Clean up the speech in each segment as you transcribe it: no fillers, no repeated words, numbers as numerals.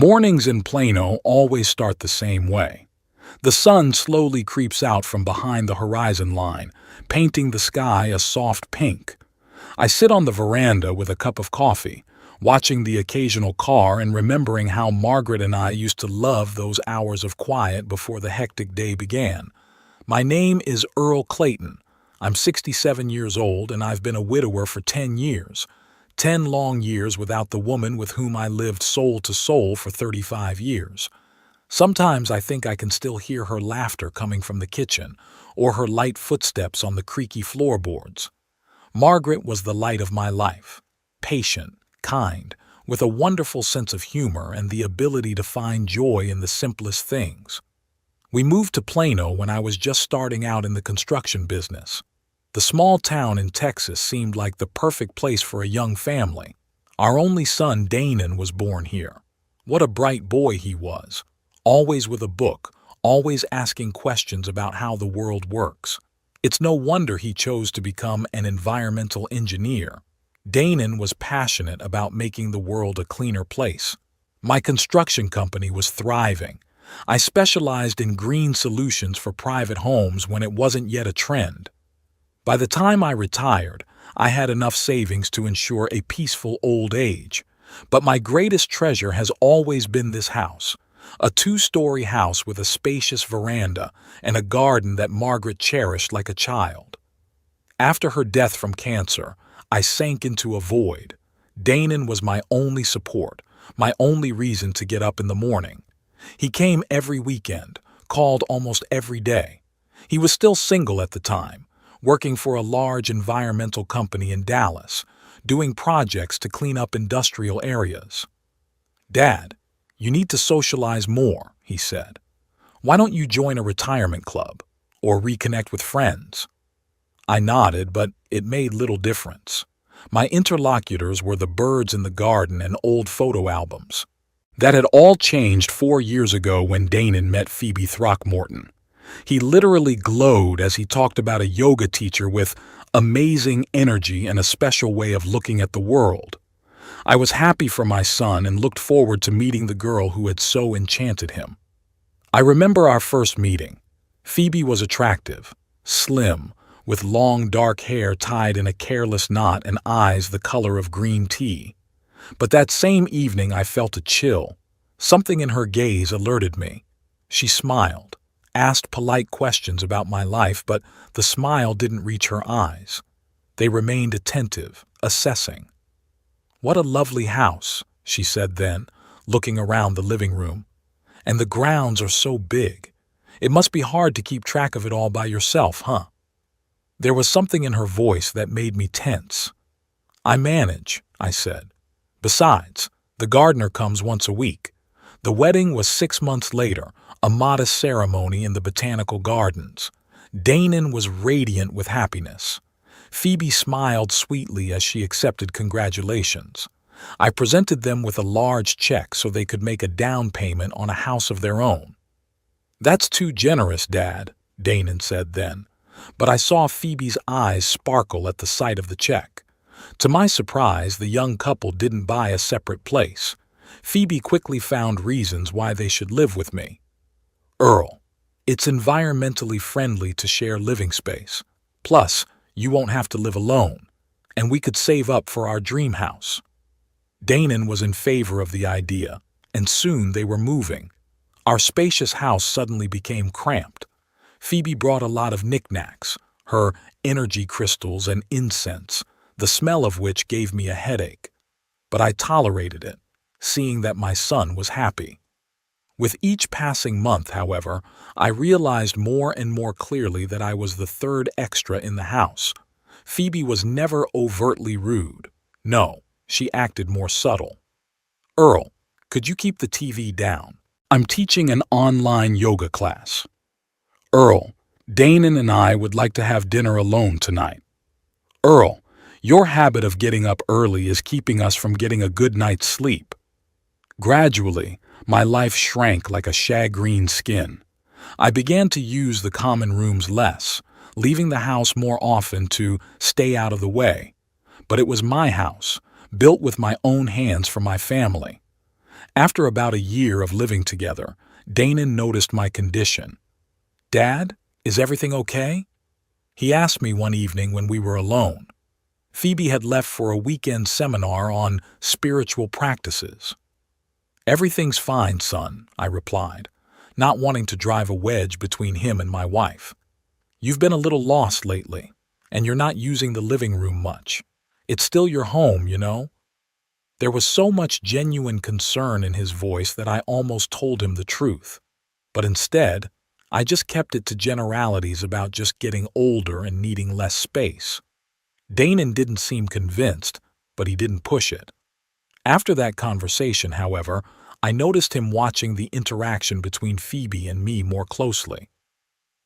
Mornings in Plano always start the same way. The sun slowly creeps out from behind the horizon line, painting the sky a soft pink. I sit on the veranda with a cup of coffee, watching the occasional car and remembering how Margaret and I used to love those hours of quiet before the hectic day began. My name is Earl Clayton. I'm 67 years old and I've been a widower for 10 years. 10 long years without the woman with whom I lived soul to soul for 35 years. Sometimes I think I can still hear her laughter coming from the kitchen, or her light footsteps on the creaky floorboards. Margaret was the light of my life. Patient, kind, with a wonderful sense of humor and the ability to find joy in the simplest things. We moved to Plano when I was just starting out in the construction business. The small town in Texas seemed like the perfect place for a young family. Our only son, Danon, was born here. What a bright boy he was. Always with a book, always asking questions about how the world works. It's no wonder he chose to become an environmental engineer. Danon was passionate about making the world a cleaner place. My construction company was thriving. I specialized in green solutions for private homes when it wasn't yet a trend. By the time I retired, I had enough savings to ensure a peaceful old age. But my greatest treasure has always been this house. A 2-story house with a spacious veranda and a garden that Margaret cherished like a child. After her death from cancer, I sank into a void. Danon was my only support, my only reason to get up in the morning. He came every weekend, called almost every day. He was still single at the time, working for a large environmental company in Dallas, doing projects to clean up industrial areas. "Dad, you need to socialize more," he said. "Why don't you join a retirement club or reconnect with friends?" I nodded, but it made little difference. My interlocutors were the birds in the garden and old photo albums. That had all changed 4 years ago when Danon met Phoebe Throckmorton. He literally glowed as he talked about a yoga teacher with amazing energy and a special way of looking at the world. I was happy for my son and looked forward to meeting the girl who had so enchanted him. I remember our first meeting. Phoebe was attractive, slim, with long dark hair tied in a careless knot and eyes the color of green tea. But that same evening I felt a chill. Something in her gaze alerted me. She smiled, asked polite questions about my life, but the smile didn't reach her eyes. They remained attentive, assessing. "What a lovely house," she said then, looking around the living room. "And the grounds are so big. It must be hard to keep track of it all by yourself, huh?" There was something in her voice that made me tense. "I manage," I said. "Besides, the gardener comes once a week." The wedding was 6 months later, a modest ceremony in the botanical gardens. Danon was radiant with happiness. Phoebe smiled sweetly as she accepted congratulations. I presented them with a large check so they could make a down payment on a house of their own. "That's too generous, Dad," Danon said then, but I saw Phoebe's eyes sparkle at the sight of the check. To my surprise, the young couple didn't buy a separate place. Phoebe quickly found reasons why they should live with me. "Earl, it's environmentally friendly to share living space. Plus, you won't have to live alone, and we could save up for our dream house." Danon was in favor of the idea, and soon they were moving. Our spacious house suddenly became cramped. Phoebe brought a lot of knickknacks, her energy crystals and incense, the smell of which gave me a headache. But I tolerated it, seeing that my son was happy. With each passing month, however, I realized more and more clearly that I was the third extra in the house. Phoebe was never overtly rude. No, she acted more subtle. "Earl, could you keep the TV down? I'm teaching an online yoga class." "Earl, Danon and I would like to have dinner alone tonight." "Earl, your habit of getting up early is keeping us from getting a good night's sleep." Gradually, my life shrank like a shagreen skin. I began to use the common rooms less, leaving the house more often to stay out of the way. But it was my house, built with my own hands for my family. After about a year of living together, Danon noticed my condition. "Dad, is everything okay?" He asked me one evening when we were alone. Phoebe had left for a weekend seminar on spiritual practices. "Everything's fine, son," I replied, not wanting to drive a wedge between him and my wife. "You've been a little lost lately, and you're not using the living room much. It's still your home, you know." There was so much genuine concern in his voice that I almost told him the truth. But instead, I just kept it to generalities about just getting older and needing less space. Danon didn't seem convinced, but he didn't push it. After that conversation, however, I noticed him watching the interaction between Phoebe and me more closely.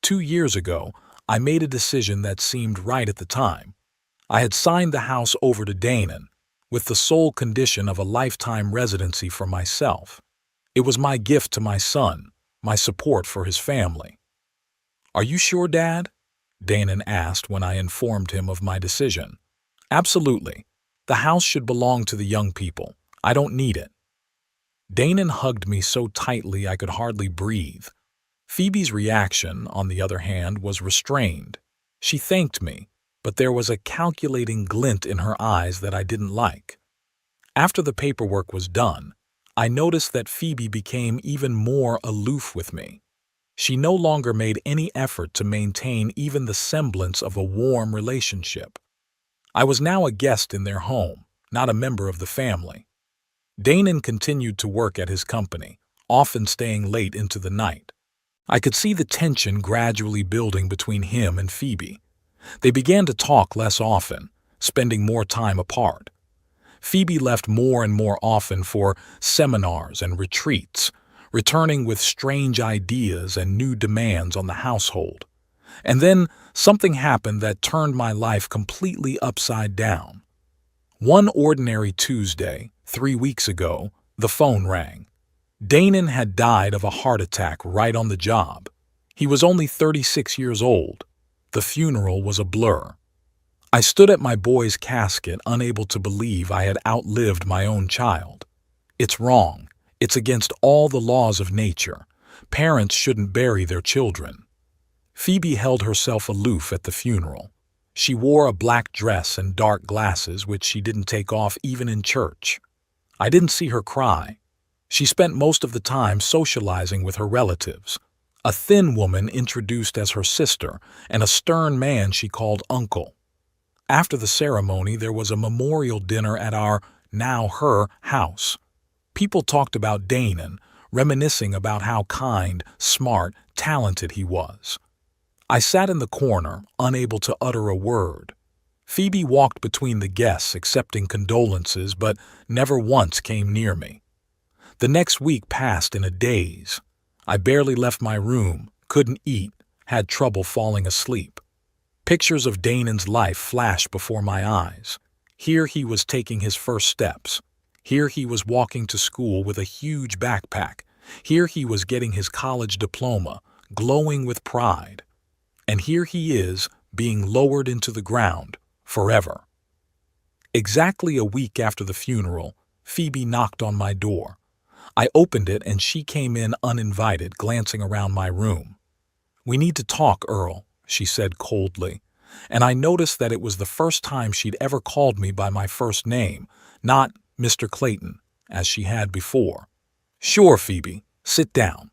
2 years ago, I made a decision that seemed right at the time. I had signed the house over to Danon, with the sole condition of a lifetime residency for myself. It was my gift to my son, my support for his family. "Are you sure, Dad?" Danon asked when I informed him of my decision. "Absolutely. The house should belong to the young people. I don't need it." Danon hugged me so tightly I could hardly breathe. Phoebe's reaction, on the other hand, was restrained. She thanked me, but there was a calculating glint in her eyes that I didn't like. After the paperwork was done, I noticed that Phoebe became even more aloof with me. She no longer made any effort to maintain even the semblance of a warm relationship. I was now a guest in their home, not a member of the family. Danon continued to work at his company, often staying late into the night. I could see the tension gradually building between him and Phoebe. They began to talk less often, spending more time apart. Phoebe left more and more often for seminars and retreats, returning with strange ideas and new demands on the household. And then something happened that turned my life completely upside down. One ordinary Tuesday, 3 weeks ago, the phone rang. Danon had died of a heart attack right on the job. He was only 36 years old. The funeral was a blur. I stood at my boy's casket, unable to believe I had outlived my own child. It's wrong. It's against all the laws of nature. Parents shouldn't bury their children. Phoebe held herself aloof at the funeral. She wore a black dress and dark glasses, which she didn't take off even in church. I didn't see her cry. She spent most of the time socializing with her relatives, a thin woman introduced as her sister and a stern man she called uncle. After the ceremony, there was a memorial dinner at our, now her, house. People talked about Danon, reminiscing about how kind, smart, talented he was. I sat in the corner, unable to utter a word. Phoebe walked between the guests, accepting condolences, but never once came near me. The next week passed in a daze. I barely left my room, couldn't eat, had trouble falling asleep. Pictures of Danon's life flashed before my eyes. Here he was taking his first steps. Here he was walking to school with a huge backpack. Here he was getting his college diploma, glowing with pride. And here he is, being lowered into the ground, forever. Exactly a week after the funeral, Phoebe knocked on my door. I opened it and she came in uninvited, glancing around my room. "We need to talk, Earl," she said coldly, and I noticed that it was the first time she'd ever called me by my first name, not Mr. Clayton, as she had before. "Sure, Phoebe, sit down."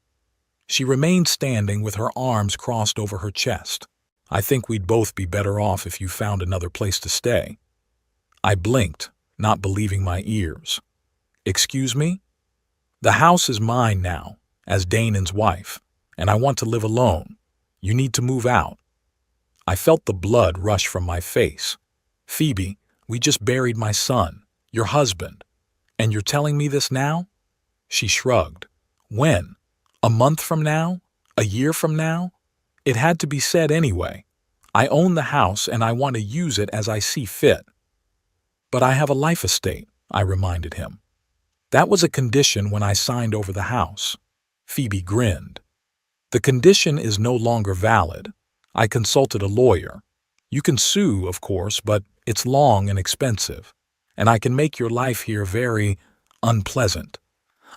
She remained standing with her arms crossed over her chest. "I think we'd both be better off if you found another place to stay." I blinked, not believing my ears. "Excuse me?" "The house is mine now, as Danon's wife, and I want to live alone. You need to move out." I felt the blood rush from my face. "Phoebe, we just buried my son, your husband, and you're telling me this now?" She shrugged. "When? A month from now? A year from now?" It had to be said anyway. I own the house and I want to use it as I see fit. "But I have a life estate," I reminded him. "That was a condition when I signed over the house." Phoebe grinned. "The condition is no longer valid. I consulted a lawyer. You can sue, of course, but it's long and expensive, and I can make your life here very unpleasant.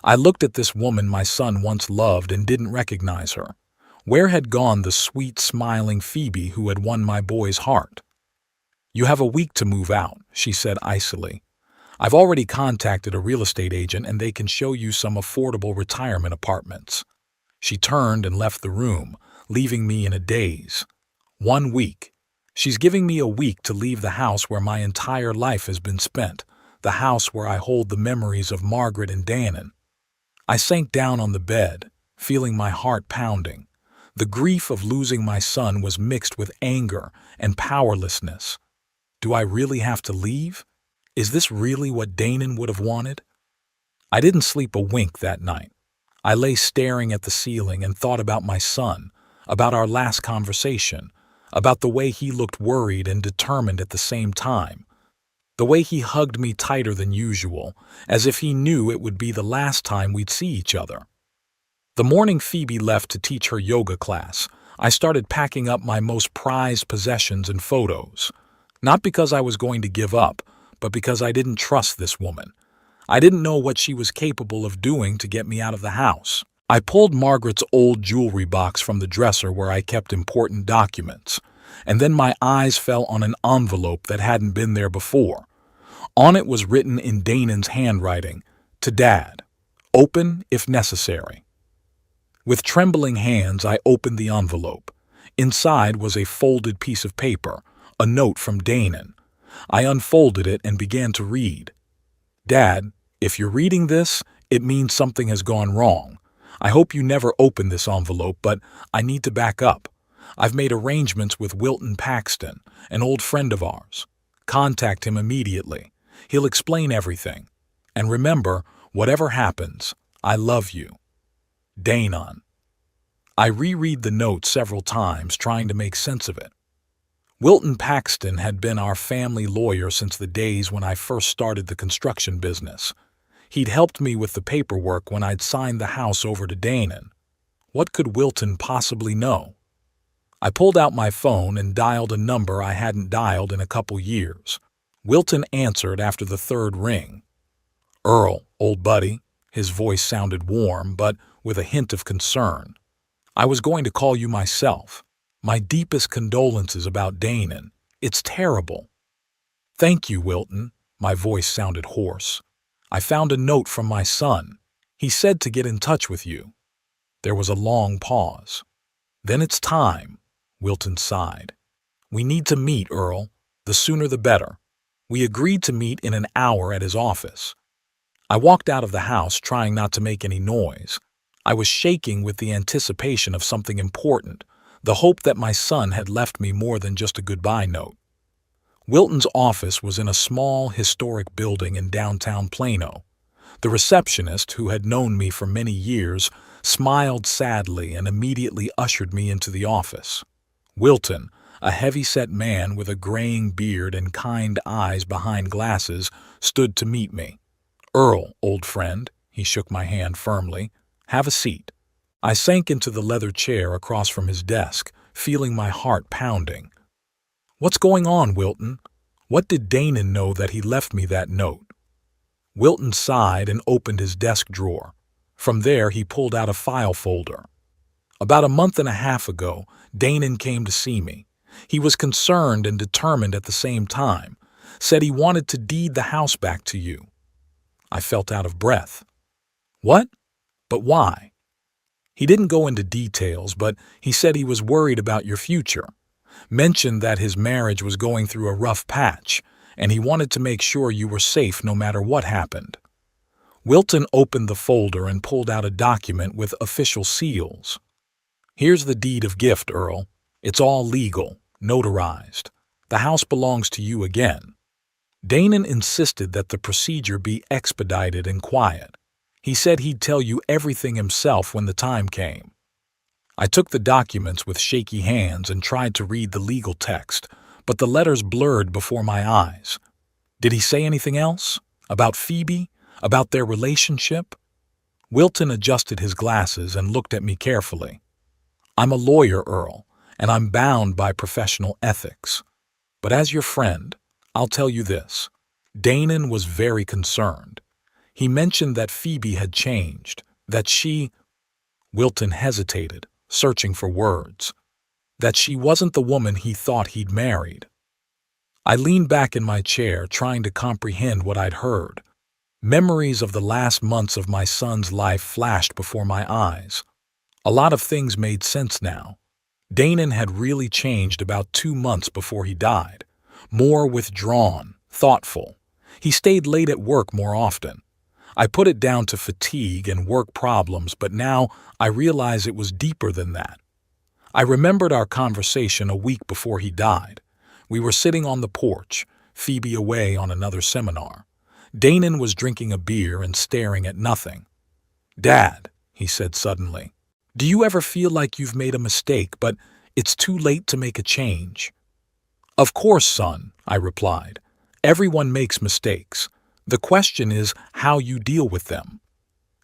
I looked at this woman my son once loved and didn't recognize her. Where had gone the sweet, smiling Phoebe who had won my boy's heart? "You have a week to move out," she said icily. "I've already contacted a real estate agent and they can show you some affordable retirement apartments." She turned and left the room, leaving me in a daze. 1 week. She's giving me a week to leave the house where my entire life has been spent, the house where I hold the memories of Margaret and Dannon. I sank down on the bed, feeling my heart pounding. The grief of losing my son was mixed with anger and powerlessness. Do I really have to leave? Is this really what Dannon would have wanted? I didn't sleep a wink that night. I lay staring at the ceiling and thought about my son, about our last conversation, about the way he looked worried and determined at the same time, the way he hugged me tighter than usual, as if he knew it would be the last time we'd see each other. The morning Phoebe left to teach her yoga class, I started packing up my most prized possessions and photos. Not because I was going to give up, but because I didn't trust this woman. I didn't know what she was capable of doing to get me out of the house. I pulled Margaret's old jewelry box from the dresser where I kept important documents, and then my eyes fell on an envelope that hadn't been there before. On it was written in Dannon's handwriting, "To Dad. Open if necessary." With trembling hands, I opened the envelope. Inside was a folded piece of paper, a note from Dannon. I unfolded it and began to read. "Dad, if you're reading this, it means something has gone wrong. I hope you never open this envelope, but I need to back up. I've made arrangements with Wilton Paxton, an old friend of ours. Contact him immediately. He'll explain everything. And remember, whatever happens, I love you. Dannon." I reread the note several times, trying to make sense of it. Wilton Paxton had been our family lawyer since the days when I first started the construction business. He'd helped me with the paperwork when I'd signed the house over to Dannon. What could Wilton possibly know? I pulled out my phone and dialed a number I hadn't dialed in a couple years. Wilton answered after the third ring. "Earl, old buddy." His voice sounded warm, but with a hint of concern. "I was going to call you myself. My deepest condolences about Dannon. It's terrible." "Thank you, Wilton." My voice sounded hoarse. "I found a note from my son. He said to get in touch with you." There was a long pause. "Then it's time," Wilton sighed. "We need to meet, Earl. The sooner the better." We agreed to meet in an hour at his office. I walked out of the house, trying not to make any noise. I was shaking with the anticipation of something important, the hope that my son had left me more than just a goodbye note. Wilton's office was in a small, historic building in downtown Plano. The receptionist, who had known me for many years, smiled sadly and immediately ushered me into the office. Wilton, a heavy-set man with a graying beard and kind eyes behind glasses, stood to meet me. "Earl, old friend," he shook my hand firmly. "Have a seat." I sank into the leather chair across from his desk, feeling my heart pounding. "What's going on, Wilton? What did Dannon know that he left me that note?" Wilton sighed and opened his desk drawer. From there, he pulled out a file folder. "About a month and a half ago, Dannon came to see me. He was concerned and determined at the same time, said he wanted to deed the house back to you." I felt out of breath. "What? But why?" "He didn't go into details, but he said he was worried about your future. Mentioned that his marriage was going through a rough patch, and he wanted to make sure you were safe no matter what happened." Wilton opened the folder and pulled out a document with official seals. "Here's the deed of gift, Earl. It's all legal, notarized. The house belongs to you again." Dannon insisted that the procedure be expedited and quiet. He said he'd tell you everything himself when the time came. I took the documents with shaky hands and tried to read the legal text, but the letters blurred before my eyes. Did he say anything else? About Phoebe? About their relationship? Wilton adjusted his glasses and looked at me carefully. "I'm a lawyer, Earl, and I'm bound by professional ethics. But as your friend, I'll tell you this. Dannon was very concerned. He mentioned that Phoebe had changed, that she— Wilton hesitated, searching for words. That she wasn't the woman he thought he'd married. I leaned back in my chair, trying to comprehend what I'd heard. Memories of the last months of my son's life flashed before my eyes. A lot of things made sense now. Danon had really changed about 2 months before he died. More withdrawn, thoughtful. He stayed late at work more often. I put it down to fatigue and work problems, but now I realize it was deeper than that. I remembered our conversation a week before he died. We were sitting on the porch, Phoebe away on another seminar. Danon was drinking a beer and staring at nothing. "Dad," he said suddenly, "do you ever feel like you've made a mistake, but it's too late to make a change?" "Of course, son," I replied. "Everyone makes mistakes. The question is how you deal with them."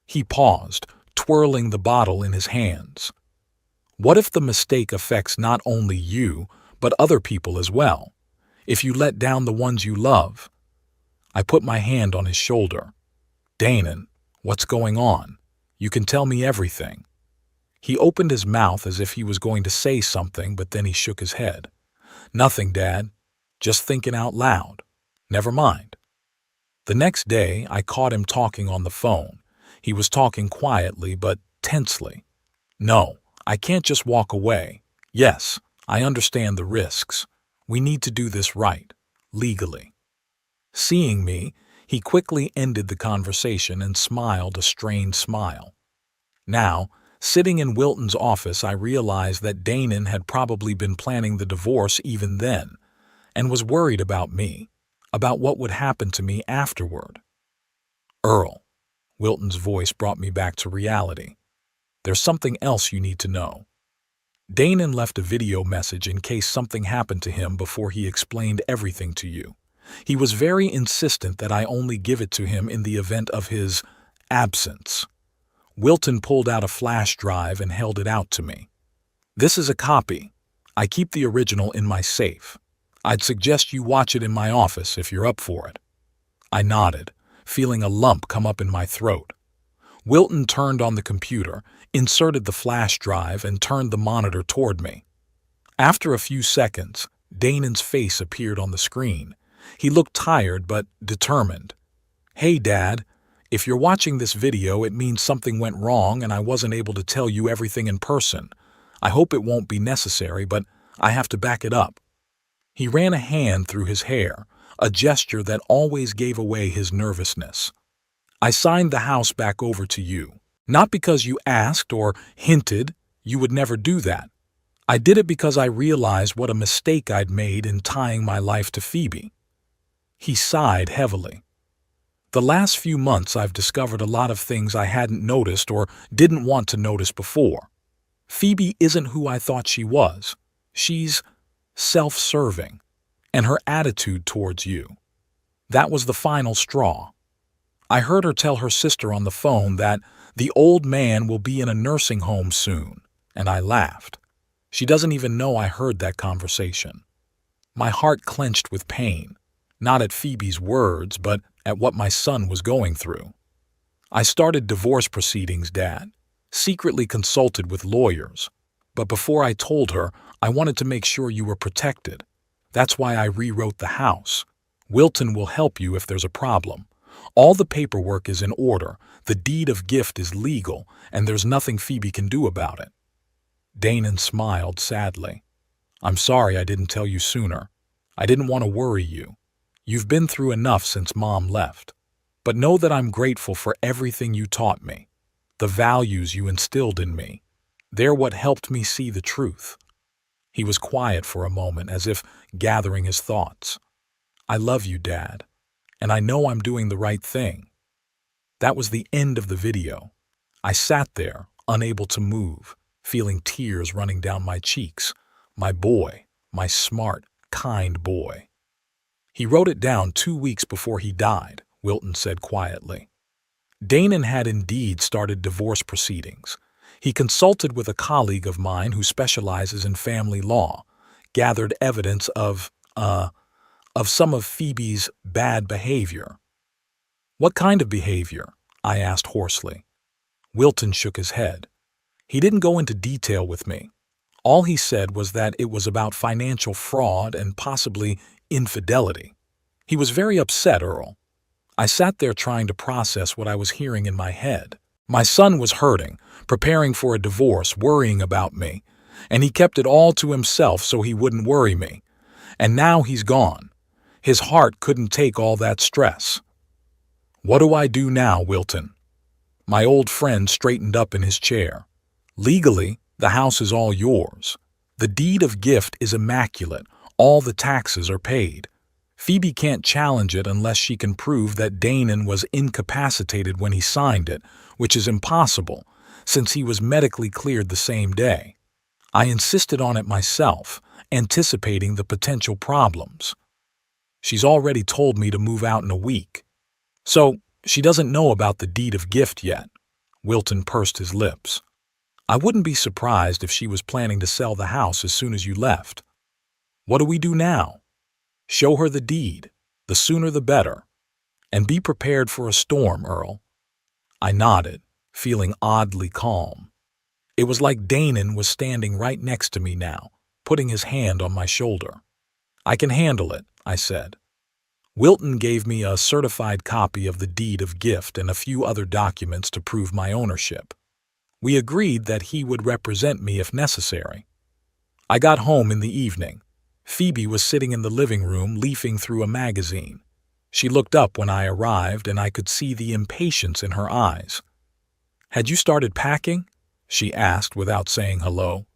He paused, twirling the bottle in his hands. "What if the mistake affects not only you, but other people as well? If you let down the ones you love?" I put my hand on his shoulder. "Danon, what's going on? You can tell me everything." He opened his mouth as if he was going to say something, but then he shook his head. "Nothing, Dad. Just thinking out loud. Never mind." The next day, I caught him talking on the phone. He was talking quietly but tensely. "No, I can't just walk away. Yes, I understand the risks. We need to do this right, legally." Seeing me, he quickly ended the conversation and smiled a strained smile. Now, sitting in Wilton's office, I realized that Danon had probably been planning the divorce even then, and was worried about me, about what would happen to me afterward. "Earl," Wilton's voice brought me back to reality. "There's something else you need to know." Danon left a video message in case something happened to him before he explained everything to you. He was very insistent that I only give it to him in the event of his absence. Wilton pulled out a flash drive and held it out to me. "This is a copy. I keep the original in my safe. I'd suggest you watch it in my office if you're up for it." I nodded, feeling a lump come up in my throat. Wilton turned on the computer, inserted the flash drive, and turned the monitor toward me. After a few seconds, Danon's face appeared on the screen. He looked tired but determined. "Hey, Dad, if you're watching this video, it means something went wrong and I wasn't able to tell you everything in person. I hope it won't be necessary, but I have to back it up." He ran a hand through his hair, a gesture that always gave away his nervousness. "I signed the house back over to you, not because you asked or hinted. You would never do that. I did it because I realized what a mistake I'd made in tying my life to Phoebe." He sighed heavily. "The last few months I've discovered a lot of things I hadn't noticed or didn't want to notice before. Phoebe isn't who I thought she was. She's self-serving, and her attitude towards you. That was the final straw. I heard her tell her sister on the phone that the old man will be in a nursing home soon, and I laughed. She doesn't even know I heard that conversation. My heart clenched with pain, not at Phoebe's words, but at what my son was going through. I started divorce proceedings, Dad, secretly consulted with lawyers. But before I told her, I wanted to make sure you were protected. That's why I rewrote the house. Wilton will help you if there's a problem. All the paperwork is in order, the deed of gift is legal, and there's nothing Phoebe can do about it." Danon smiled sadly. "I'm sorry I didn't tell you sooner. I didn't want to worry you. You've been through enough since Mom left. But know that I'm grateful for everything you taught me, the values you instilled in me. They're what helped me see the truth." He was quiet for a moment, as if gathering his thoughts. "I love you, Dad, and I know I'm doing the right thing." That was the end of the video. I sat there, unable to move, feeling tears running down my cheeks. My boy, my smart, kind boy. "He wrote it down 2 weeks before he died," Wilton said quietly. Danon had indeed started divorce proceedings. He consulted with a colleague of mine who specializes in family law, gathered evidence of some of Phoebe's bad behavior. What kind of behavior? I asked hoarsely. Wilton shook his head. He didn't go into detail with me. All he said was that it was about financial fraud and possibly infidelity. He was very upset, Earl. I sat there trying to process what I was hearing in my head. My son was hurting, preparing for a divorce, worrying about me, and he kept it all to himself so he wouldn't worry me. And now he's gone. His heart couldn't take all that stress. What do I do now, Wilton? My old friend straightened up in his chair. Legally, the house is all yours. The deed of gift is immaculate. All the taxes are paid. Phoebe can't challenge it unless she can prove that Danon was incapacitated when he signed it, which is impossible, since he was medically cleared the same day. I insisted on it myself, anticipating the potential problems. She's already told me to move out in a week. So, she doesn't know about the deed of gift yet. Wilton pursed his lips. I wouldn't be surprised if she was planning to sell the house as soon as you left. What do we do now? Show her the deed, the sooner the better. And be prepared for a storm, Earl. I nodded, feeling oddly calm. It was like Danon was standing right next to me now, putting his hand on my shoulder. I can handle it, I said. Wilton gave me a certified copy of the deed of gift and a few other documents to prove my ownership. We agreed that he would represent me if necessary. I got home in the evening. Phoebe was sitting in the living room leafing through a magazine. She looked up when I arrived, and I could see the impatience in her eyes. Had you started packing? She asked without saying hello.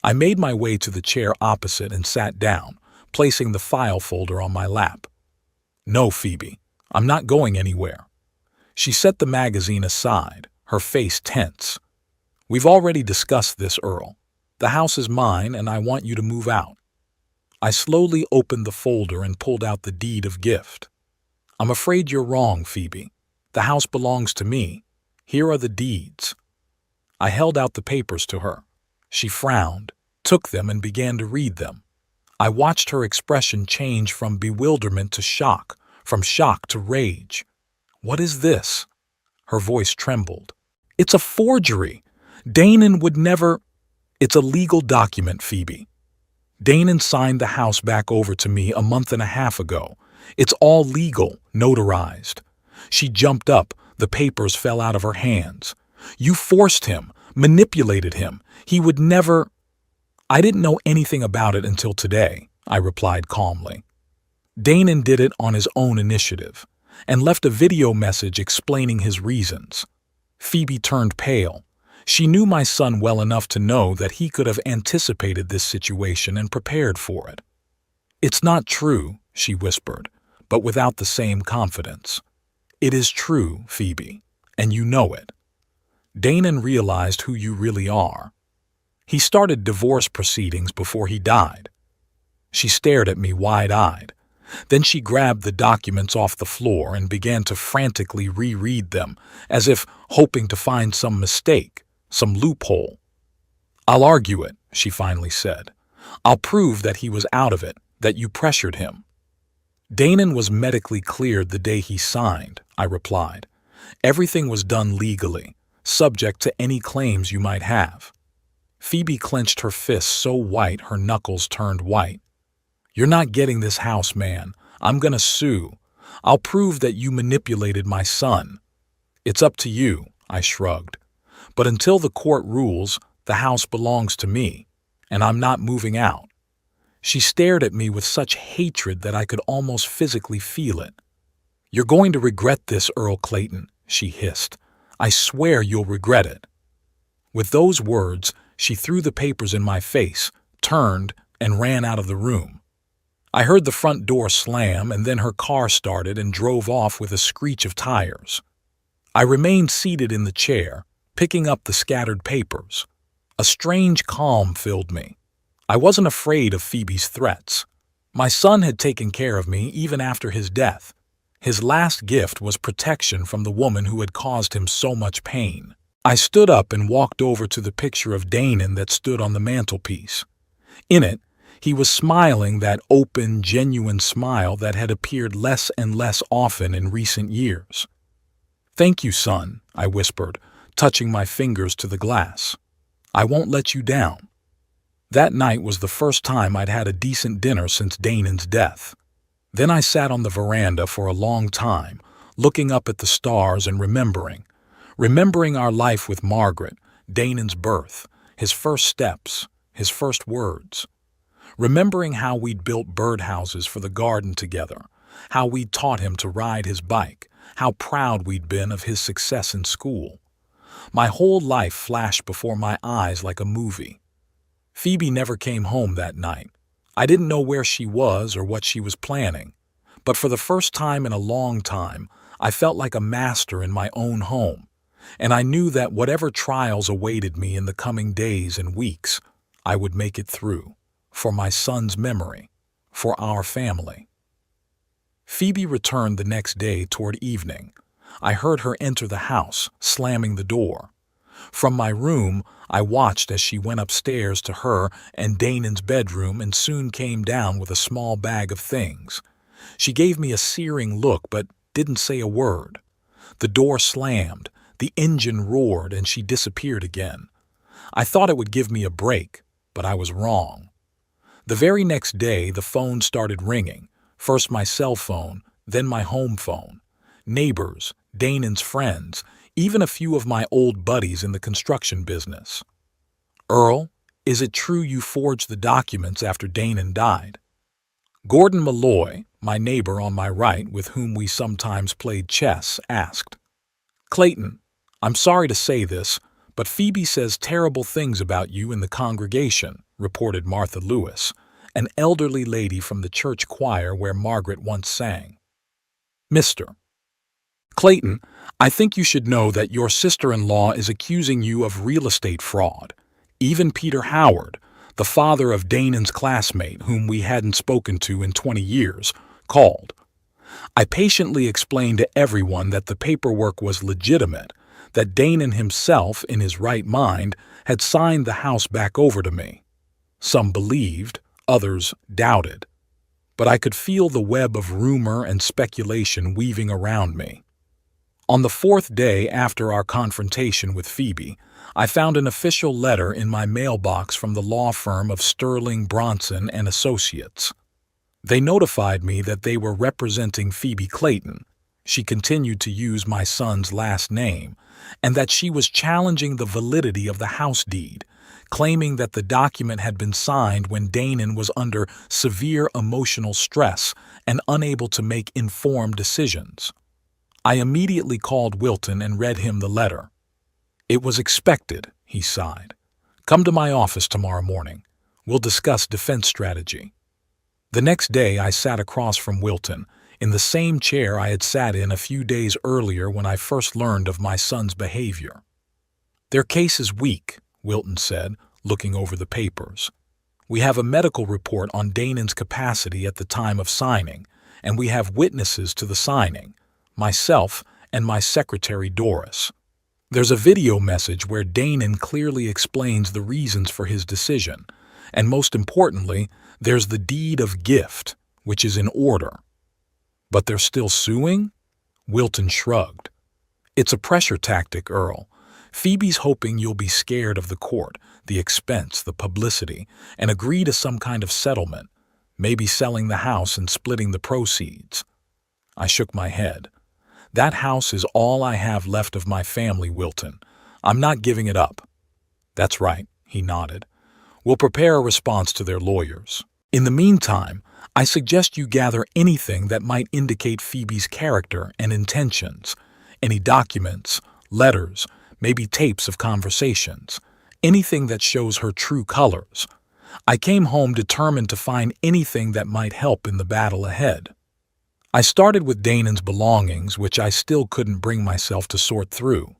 I made my way to the chair opposite and sat down, placing the file folder on my lap. No, Phoebe, I'm not going anywhere. She set the magazine aside, her face tense. We've already discussed this, Earl. The house is mine, and I want you to move out. I slowly opened the folder and pulled out the deed of gift. I'm afraid you're wrong, Phoebe. The house belongs to me. Here are the deeds. I held out the papers to her. She frowned, took them, and began to read them. I watched her expression change from bewilderment to shock, from shock to rage. What is this? Her voice trembled. It's a forgery. Danon would never... It's a legal document, Phoebe. Danon signed the house back over to me a month and a half ago. It's all legal, notarized. She jumped up. The papers fell out of her hands. You forced him, manipulated him. He would never... I didn't know anything about it until today, I replied calmly. Danon did it on his own initiative, and left a video message explaining his reasons. Phoebe turned pale. She knew my son well enough to know that he could have anticipated this situation and prepared for it. It's not true, she whispered, but without the same confidence. It is true, Phoebe, and you know it. Danon realized who you really are. He started divorce proceedings before he died. She stared at me wide-eyed. Then she grabbed the documents off the floor and began to frantically reread them, as if hoping to find some mistake, some loophole. I'll argue it, she finally said. I'll prove that he was out of it, that you pressured him. Danon was medically cleared the day he signed, I replied. Everything was done legally, subject to any claims you might have. Phoebe clenched her fists so white her knuckles turned white. You're not getting this house, man. I'm gonna sue. I'll prove that you manipulated my son. It's up to you, I shrugged. But until the court rules, the house belongs to me, and I'm not moving out. She stared at me with such hatred that I could almost physically feel it. You're going to regret this, Earl Clayton, she hissed. I swear you'll regret it. With those words, she threw the papers in my face, turned, and ran out of the room. I heard the front door slam, and then her car started and drove off with a screech of tires. I remained seated in the chair, picking up the scattered papers. A strange calm filled me. I wasn't afraid of Phoebe's threats. My son had taken care of me even after his death. His last gift was protection from the woman who had caused him so much pain. I stood up and walked over to the picture of Danon that stood on the mantelpiece. In it, He was smiling that open, genuine smile that had appeared less and less often in recent years. "Thank you, son," I whispered, touching my fingers to the glass. "I won't let you down." That night was the first time I'd had a decent dinner since Danon's death. Then I sat on the veranda for a long time, looking up at the stars and remembering our life with Margaret, Danon's birth, his first steps, his first words. Remembering how we'd built birdhouses for the garden together, how we'd taught him to ride his bike, how proud we'd been of his success in school. My whole life flashed before my eyes like a movie. Phoebe never came home that night. I didn't know where she was or what she was planning, but for the first time in a long time, I felt like a master in my own home, and I knew that whatever trials awaited me in the coming days and weeks, I would make it through, for my son's memory, for our family. Phoebe returned the next day toward evening. I heard her enter the house, slamming the door. From my room, I watched as she went upstairs to her and Danon's bedroom and soon came down with a small bag of things. She gave me a searing look but didn't say a word. The door slammed, the engine roared, and she disappeared again. I thought it would give me a break, but I was wrong. The very next day, the phone started ringing, first my cell phone, then my home phone. Neighbors, Danon's friends, even a few of my old buddies in the construction business. "Earl, is it true you forged the documents after Danon died?" Gordon Malloy, my neighbor on my right with whom we sometimes played chess, asked. "Clayton, I'm sorry to say this, but Phoebe says terrible things about you in the congregation," reported Martha Lewis, an elderly lady from the church choir where Margaret once sang. "Mr. Clayton, I think you should know that your sister-in-law is accusing you of real estate fraud. Even Peter Howard, the father of Danon's classmate whom we hadn't spoken to in 20 years, called. I patiently explained to everyone that the paperwork was legitimate, that Danon himself, in his right mind, had signed the house back over to me. Some believed, others doubted. But I could feel the web of rumor and speculation weaving around me. On the fourth day after our confrontation with Phoebe, I found an official letter in my mailbox from the law firm of Sterling, Bronson and Associates. They notified me that they were representing Phoebe Clayton. She continued to use my son's last name, and that she was challenging the validity of the house deed, claiming that the document had been signed when Danon was under severe emotional stress and unable to make informed decisions. I immediately called Wilton and read him the letter. "It was expected," he sighed. "Come to my office tomorrow morning. We'll discuss defense strategy." The next day I sat across from Wilton, in the same chair I had sat in a few days earlier when I first learned of my son's behavior. "Their case is weak," Wilton said, looking over the papers. "We have a medical report on Danon's capacity at the time of signing, and we have witnesses to the signing, myself and my secretary Doris. There's a video message where Danon clearly explains the reasons for his decision, and most importantly, there's the deed of gift, which is in order." "But they're still suing?" Wilton shrugged. "It's a pressure tactic, Earl. Phoebe's hoping you'll be scared of the court, the expense, the publicity, and agree to some kind of settlement, maybe selling the house and splitting the proceeds." I shook my head. "That house is all I have left of my family, Wilton. I'm not giving it up." "That's right," he nodded. "We'll prepare a response to their lawyers. In the meantime, I suggest you gather anything that might indicate Phoebe's character and intentions. Any documents, letters, maybe tapes of conversations. Anything that shows her true colors. I came home determined to find anything that might help in the battle ahead. I started with Danon's belongings, which I still couldn't bring myself to sort through.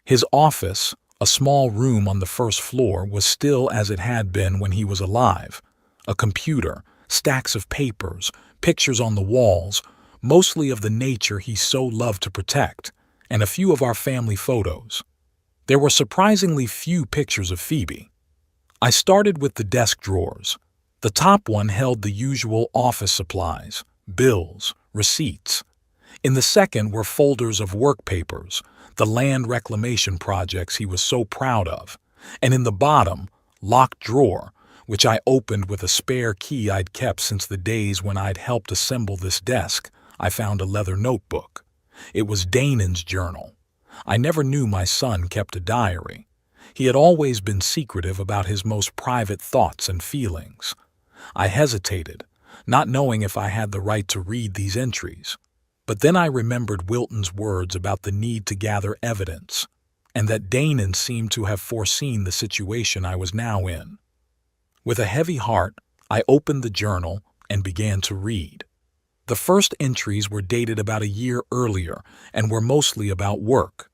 His office, a small room on the first floor, was still as it had been when he was alive. A computer, stacks of papers, pictures on the walls, mostly of the nature he so loved to protect, and a few of our family photos. There were surprisingly few pictures of Phoebe. I started with the desk drawers. The top one held the usual office supplies, bills, receipts. In the second were folders of work papers, the land reclamation projects he was so proud of. And in the bottom, locked drawer, which I opened with a spare key I'd kept since the days when I'd helped assemble this desk, I found a leather notebook. It was Damon's journal. I never knew my son kept a diary. He had always been secretive about his most private thoughts and feelings. I hesitated, not knowing if I had the right to read these entries. But then I remembered Wilton's words about the need to gather evidence, and that Damon seemed to have foreseen the situation I was now in. With a heavy heart, I opened the journal and began to read. The first entries were dated about a year earlier and were mostly about work.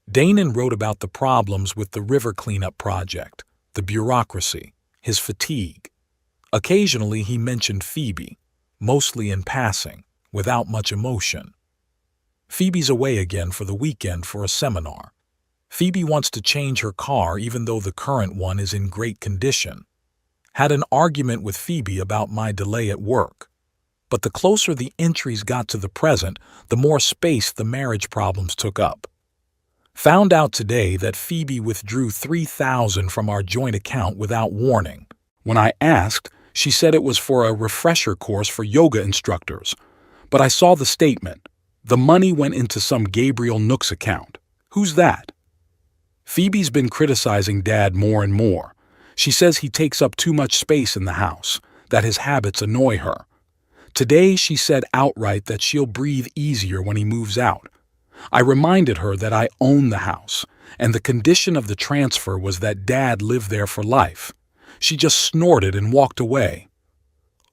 Damon wrote about the problems with the river cleanup project, the bureaucracy, his fatigue. Occasionally he mentioned Phoebe, mostly in passing, without much emotion. Phoebe's away again for the weekend for a seminar. Phoebe wants to change her car even though the current one is in great condition. Had an argument with Phoebe about my delay at work. But the closer the entries got to the present, the more space the marriage problems took up. Found out today that Phoebe withdrew $3,000 from our joint account without warning. When I asked, she said it was for a refresher course for yoga instructors. But I saw the statement. The money went into some Gabriel Nook's account. Who's that? Phoebe's been criticizing Dad more and more. She says he takes up too much space in the house, that his habits annoy her. Today she said outright that she'll breathe easier when he moves out. I reminded her that I own the house, and the condition of the transfer was that Dad lived there for life. She just snorted and walked away.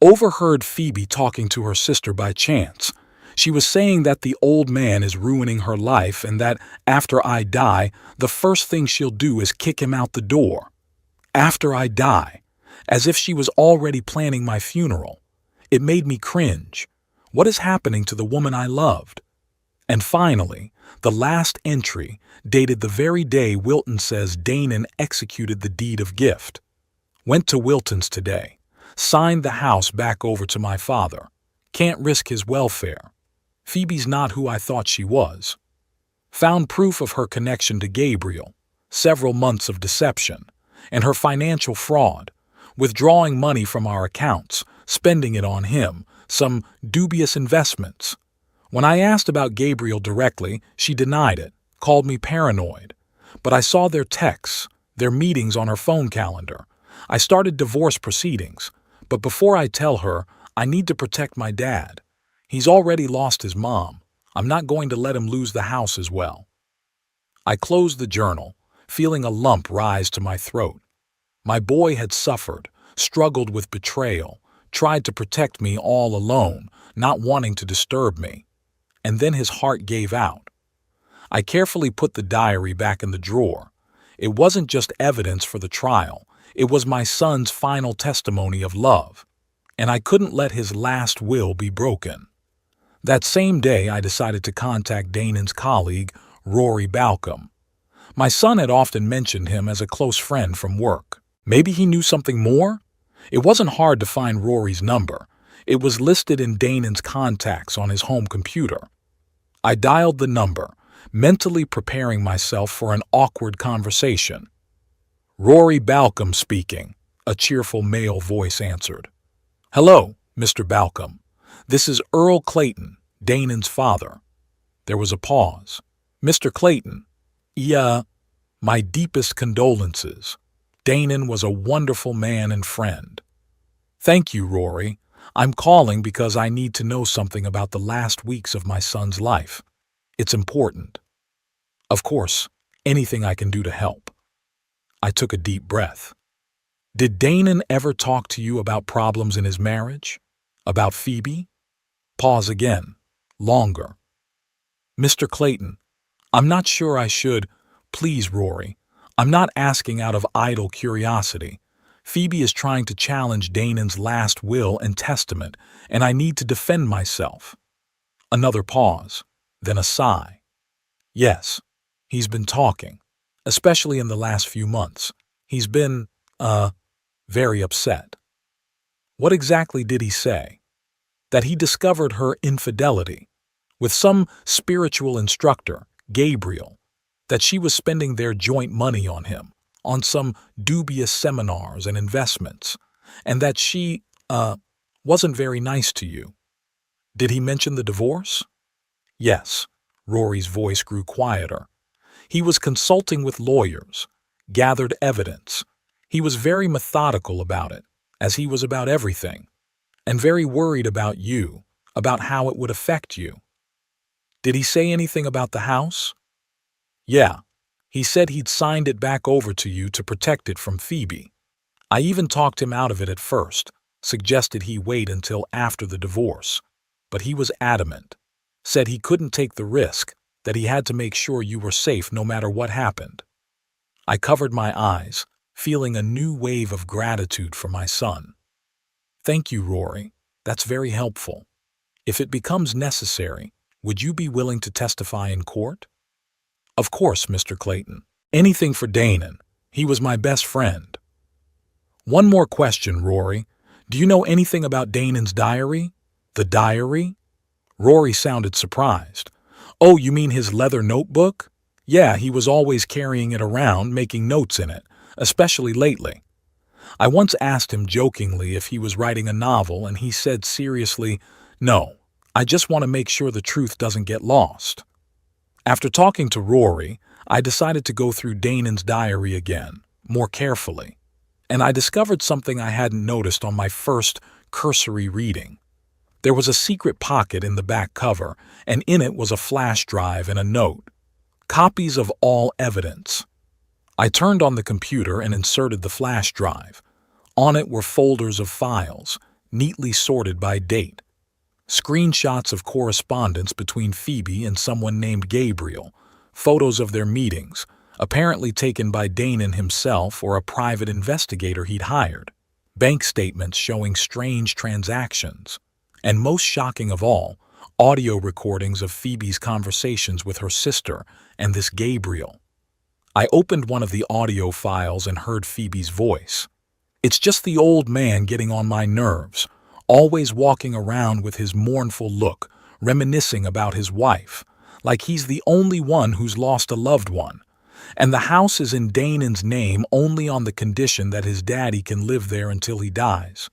Overheard Phoebe talking to her sister by chance. She was saying that the old man is ruining her life and that after I die, the first thing she'll do is kick him out the door. After I die, as if she was already planning my funeral. It made me cringe. What is happening to the woman I loved? And finally, the last entry, dated the very day Wilton says Damon executed the deed of gift. Went to Wilton's today. Signed the house back over to my father. Can't risk his welfare. Phoebe's not who I thought she was. Found proof of her connection to Gabriel, several months of deception, and her financial fraud, withdrawing money from our accounts, spending it on him, some dubious investments. When I asked about Gabriel directly, she denied it, called me paranoid. But I saw their texts, their meetings on her phone calendar. I started divorce proceedings, but before I tell her, I need to protect my dad. He's already lost his mom. I'm not going to let him lose the house as well. I closed the journal, feeling a lump rise to my throat. My boy had suffered, struggled with betrayal, tried to protect me all alone, not wanting to disturb me. And then his heart gave out. I carefully put the diary back in the drawer. It wasn't just evidence for the trial. It was my son's final testimony of love. And I couldn't let his last will be broken. That same day, I decided to contact Damon's colleague, Rory Balcom. My son had often mentioned him as a close friend from work. Maybe he knew something more? It wasn't hard to find Rory's number. It was listed in Damon's contacts on his home computer. I dialed the number, mentally preparing myself for an awkward conversation. Rory Balcom speaking, a cheerful male voice answered. Hello, Mr. Balcom. This is Earl Clayton, Damon's father. There was a pause. Mr. Clayton, my deepest condolences. Damon was a wonderful man and friend. Thank you, Rory. I'm calling because I need to know something about the last weeks of my son's life. It's important. Of course, anything I can do to help. I took a deep breath. Did Damon ever talk to you about problems in his marriage? About Phoebe? Pause again. Longer. Mr. Clayton, I'm not sure I should. Please, Rory. I'm not asking out of idle curiosity. Phoebe is trying to challenge Damon's last will and testament, and I need to defend myself. Another pause, then a sigh. Yes, he's been talking, especially in the last few months. He's been, very upset. What exactly did he say? That he discovered her infidelity with some spiritual instructor, Gabriel, that she was spending their joint money on him, on some dubious seminars and investments, and that she, wasn't very nice to you. Did he mention the divorce? Yes. Rory's voice grew quieter. He was consulting with lawyers, gathered evidence. He was very methodical about it, as he was about everything, and very worried about you, about how it would affect you. Did he say anything about the house? Yeah. He said he'd signed it back over to you to protect it from Phoebe. I even talked him out of it at first, suggested he wait until after the divorce. But he was adamant, said he couldn't take the risk, that he had to make sure you were safe no matter what happened. I covered my eyes, feeling a new wave of gratitude for my son. Thank you, Rory. That's very helpful. If it becomes necessary, would you be willing to testify in court? Of course, Mr. Clayton. Anything for Danon. He was my best friend. One more question, Rory. Do you know anything about Danon's diary? The diary? Rory sounded surprised. Oh, you mean his leather notebook? Yeah, he was always carrying it around, making notes in it, especially lately. I once asked him jokingly if he was writing a novel, and he said seriously, "No, I just want to make sure the truth doesn't get lost." After talking to Rory, I decided to go through Danon's diary again, more carefully, and I discovered something I hadn't noticed on my first cursory reading. There was a secret pocket in the back cover, and in it was a flash drive and a note. Copies of all evidence. I turned on the computer and inserted the flash drive. On it were folders of files, neatly sorted by date. Screenshots of correspondence between Phoebe and someone named Gabriel, photos of their meetings, apparently taken by Danon himself or a private investigator he'd hired, bank statements showing strange transactions, and most shocking of all, audio recordings of Phoebe's conversations with her sister and this Gabriel. I opened one of the audio files and heard Phoebe's voice. It's just the old man getting on my nerves, always walking around with his mournful look, reminiscing about his wife, like he's the only one who's lost a loved one. And the house is in Danon's name only on the condition that his daddy can live there until he dies.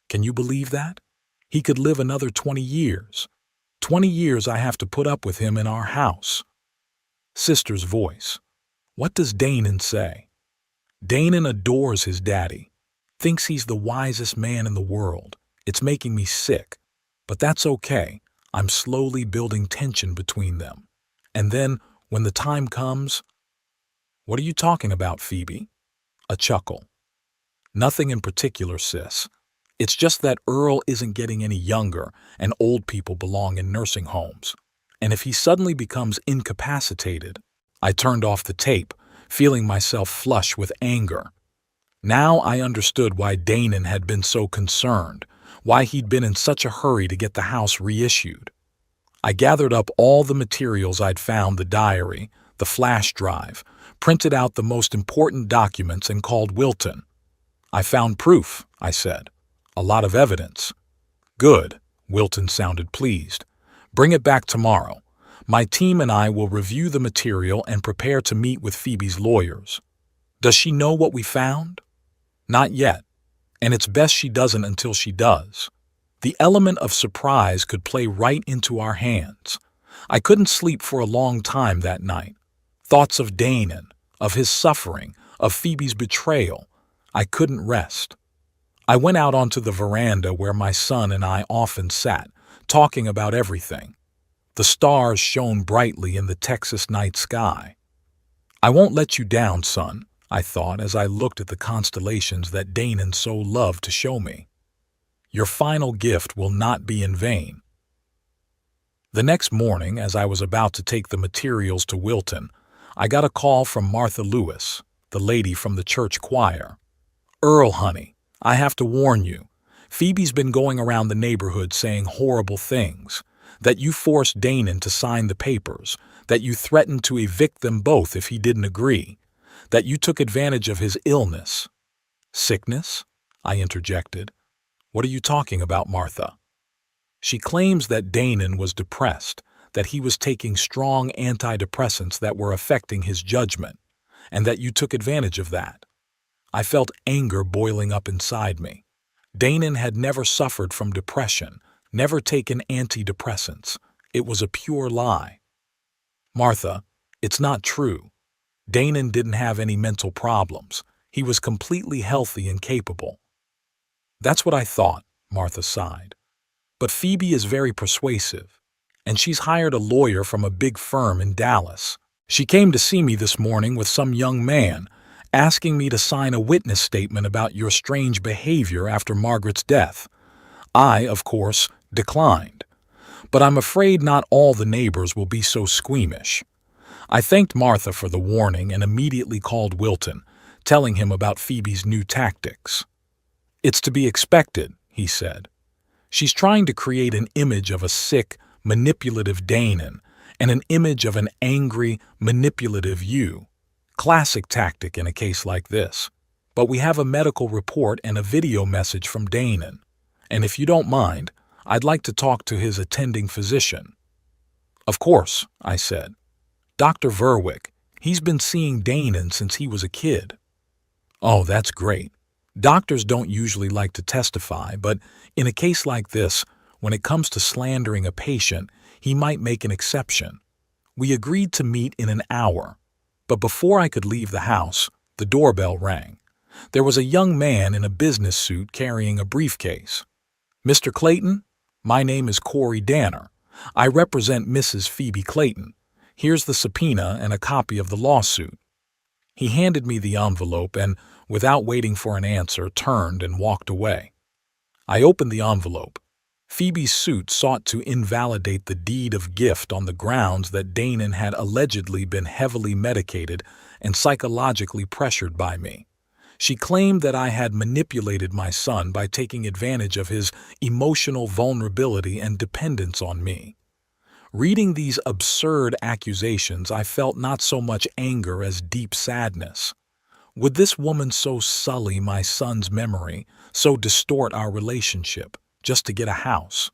Can you believe that? He could live another 20 years. 20 years I have to put up with him in our house. Sister's voice. What does Danon say? Danon adores his daddy, thinks he's the wisest man in the world. It's making me sick, but that's okay. I'm slowly building tension between them. And then, when the time comes... What are you talking about, Phoebe? A chuckle. Nothing in particular, sis. It's just that Earl isn't getting any younger, and old people belong in nursing homes. And if he suddenly becomes incapacitated... I turned off the tape, feeling myself flush with anger. Now I understood why Danon had been so concerned, why he'd been in such a hurry to get the house reissued. I gathered up all the materials I'd found, the diary, the flash drive, printed out the most important documents and called Wilton. I found proof, I said. A lot of evidence. Good, Wilton sounded pleased. Bring it back tomorrow. My team and I will review the material and prepare to meet with Phoebe's lawyers. Does she know what we found? Not yet, and it's best she doesn't until she does. The element of surprise could play right into our hands. I couldn't sleep for a long time that night. Thoughts of Danon, of his suffering, of Phoebe's betrayal. I couldn't rest. I went out onto the veranda where my son and I often sat, talking about everything. The stars shone brightly in the Texas night sky. I won't let you down, son, I thought as I looked at the constellations that Danon so loved to show me. Your final gift will not be in vain. The next morning, as I was about to take the materials to Wilton, I got a call from Martha Lewis, the lady from the church choir. Earl, honey, I have to warn you. Phoebe's been going around the neighborhood saying horrible things. That you forced Danon to sign the papers, that you threatened to evict them both if he didn't agree, that you took advantage of his illness. Sickness? I interjected. What are you talking about, Martha? She claims that Danon was depressed, that he was taking strong antidepressants that were affecting his judgment, and that you took advantage of that. I felt anger boiling up inside me. Danon had never suffered from depression, never taken antidepressants. It was a pure lie. Martha, it's not true. Danon didn't have any mental problems. He was completely healthy and capable. That's what I thought, Martha sighed. But Phoebe is very persuasive, and she's hired a lawyer from a big firm in Dallas. She came to see me this morning with some young man, asking me to sign a witness statement about your strange behavior after Margaret's death. I, of course, declined. But I'm afraid not all the neighbors will be so squeamish. I thanked Martha for the warning and immediately called Wilton, telling him about Phoebe's new tactics. It's to be expected, he said. She's trying to create an image of a sick, manipulative Danon and an image of an angry, manipulative you. Classic tactic in a case like this. But we have a medical report and a video message from Danon. And if you don't mind, I'd like to talk to his attending physician. Of course, I said. Dr. Verwick, he's been seeing Danon since he was a kid. Oh, that's great. Doctors don't usually like to testify, but in a case like this, when it comes to slandering a patient, he might make an exception. We agreed to meet in an hour, but before I could leave the house, the doorbell rang. There was a young man in a business suit carrying a briefcase. Mr. Clayton, my name is Corey Danner. I represent Mrs. Phoebe Clayton. Here's the subpoena and a copy of the lawsuit. He handed me the envelope and, without waiting for an answer, turned and walked away. I opened the envelope. Phoebe's suit sought to invalidate the deed of gift on the grounds that Danon had allegedly been heavily medicated and psychologically pressured by me. She claimed that I had manipulated my son by taking advantage of his emotional vulnerability and dependence on me. Reading these absurd accusations, I felt not so much anger as deep sadness. Would this woman so sully my son's memory, so distort our relationship, just to get a house?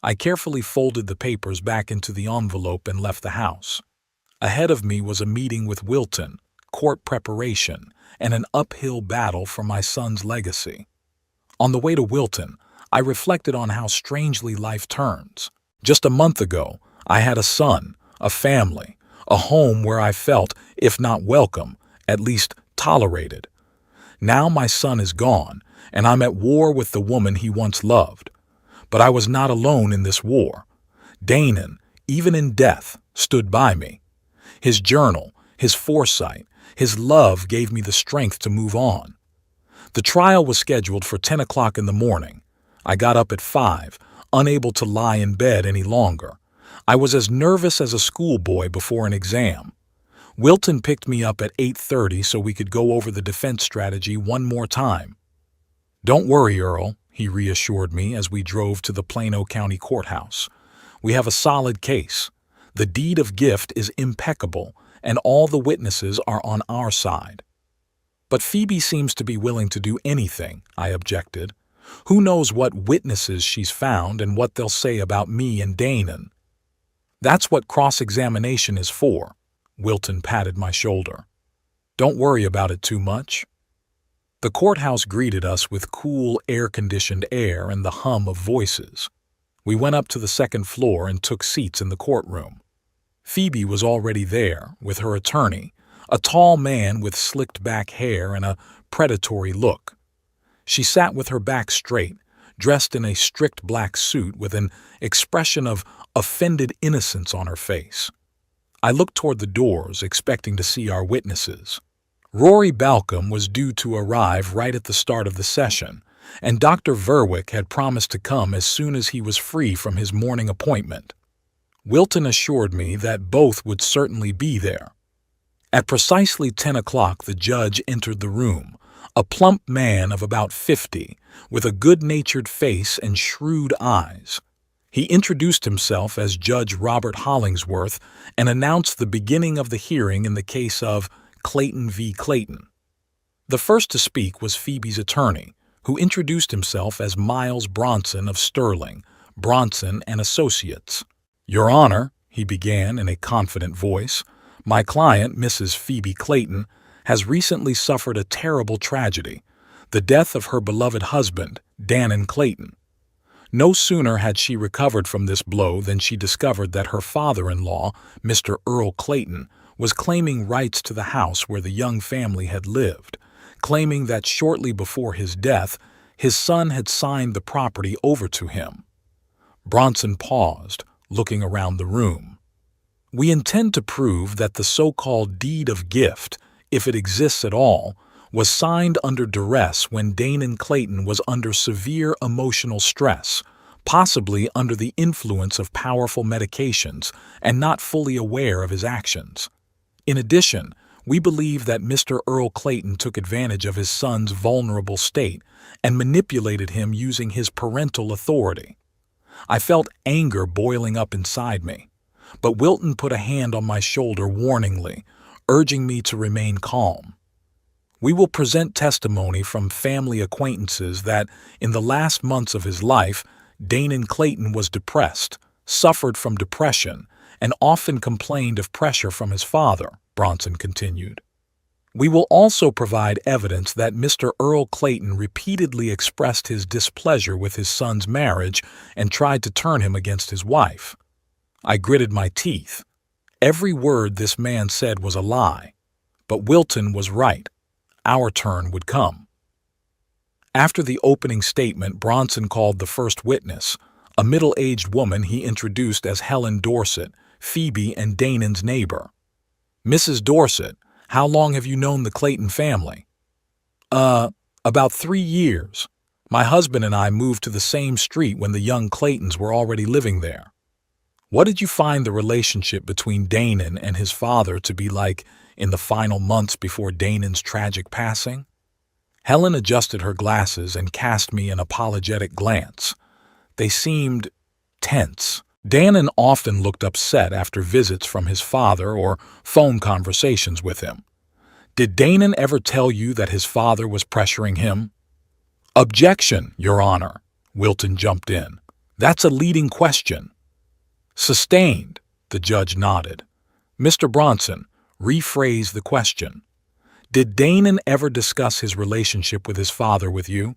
I carefully folded the papers back into the envelope and left the house. Ahead of me was a meeting with Wilton, court preparation, and an uphill battle for my son's legacy. On the way to Wilton, I reflected on how strangely life turns. Just a month ago, I had a son, a family, a home where I felt, if not welcome, at least tolerated. Now my son is gone, and I'm at war with the woman he once loved. But I was not alone in this war. Danon, even in death, stood by me. His journal, his foresight, his love gave me the strength to move on. The trial was scheduled for 10 o'clock in the morning. I got up at 5, unable to lie in bed any longer. I was as nervous as a schoolboy before an exam. Wilton picked me up at 8:30 so we could go over the defense strategy one more time. Don't worry, Earl, he reassured me as we drove to the Plano County Courthouse. We have a solid case. The deed of gift is impeccable, and all the witnesses are on our side. But Phoebe seems to be willing to do anything, I objected. Who knows what witnesses she's found and what they'll say about me and Danon? That's what cross-examination is for. Wilton patted my shoulder. Don't worry about it too much. The courthouse greeted us with cool, air-conditioned air and the hum of voices. We went up to the second floor and took seats in the courtroom. Phoebe was already there, with her attorney, a tall man with slicked-back hair and a predatory look. She sat with her back straight, dressed in a strict black suit with an expression of offended innocence on her face. I looked toward the doors, expecting to see our witnesses. Rory Balcom was due to arrive right at the start of the session, and Dr. Verwick had promised to come as soon as he was free from his morning appointment. Wilton assured me that both would certainly be there. At precisely 10 o'clock, the judge entered the room, a plump man of about 50, with a good-natured face and shrewd eyes. He introduced himself as Judge Robert Hollingsworth and announced the beginning of the hearing in the case of Clayton v. Clayton. The first to speak was Phoebe's attorney, who introduced himself as Miles Bronson of Sterling, Bronson and Associates. "Your Honor," he began in a confident voice, "my client, Mrs. Phoebe Clayton, has recently suffered a terrible tragedy, the death of her beloved husband, Dannon Clayton. No sooner had she recovered from this blow than she discovered that her father-in-law, Mr. Earl Clayton, was claiming rights to the house where the young family had lived, claiming that shortly before his death, his son had signed the property over to him." Bronson paused, looking around the room. "We intend to prove that the so-called deed of gift, if it exists at all, was signed under duress when Dannon Clayton was under severe emotional stress, possibly under the influence of powerful medications and not fully aware of his actions. In addition, we believe that Mr. Earl Clayton took advantage of his son's vulnerable state and manipulated him using his parental authority." I felt anger boiling up inside me, but Wilton put a hand on my shoulder warningly, urging me to remain calm. "We will present testimony from family acquaintances that, in the last months of his life, Dannon Clayton was depressed, suffered from depression, and often complained of pressure from his father," Bronson continued. "We will also provide evidence that Mr. Earl Clayton repeatedly expressed his displeasure with his son's marriage and tried to turn him against his wife." I gritted my teeth. Every word this man said was a lie. But Wilton was right. Our turn would come. After the opening statement, Bronson called the first witness, a middle-aged woman he introduced as Helen Dorset, Phoebe and Dannon's neighbor. "Mrs. Dorset, how long have you known the Clayton family?" About 3 years. My husband and I moved to the same street when the young Claytons were already living there." "What did you find the relationship between Dannon and his father to be like in the final months before Dannon's tragic passing?" Helen adjusted her glasses and cast me an apologetic glance. They seemed tense. Dannon often looked upset after visits from his father or phone conversations with him. "Did Dannon ever tell you that his father was pressuring him?" "Objection, Your Honor," Wilton jumped in. "That's a leading question." "Sustained," the judge nodded. "Mr. Bronson, rephrase the question. Did Dannon ever discuss his relationship with his father with you?"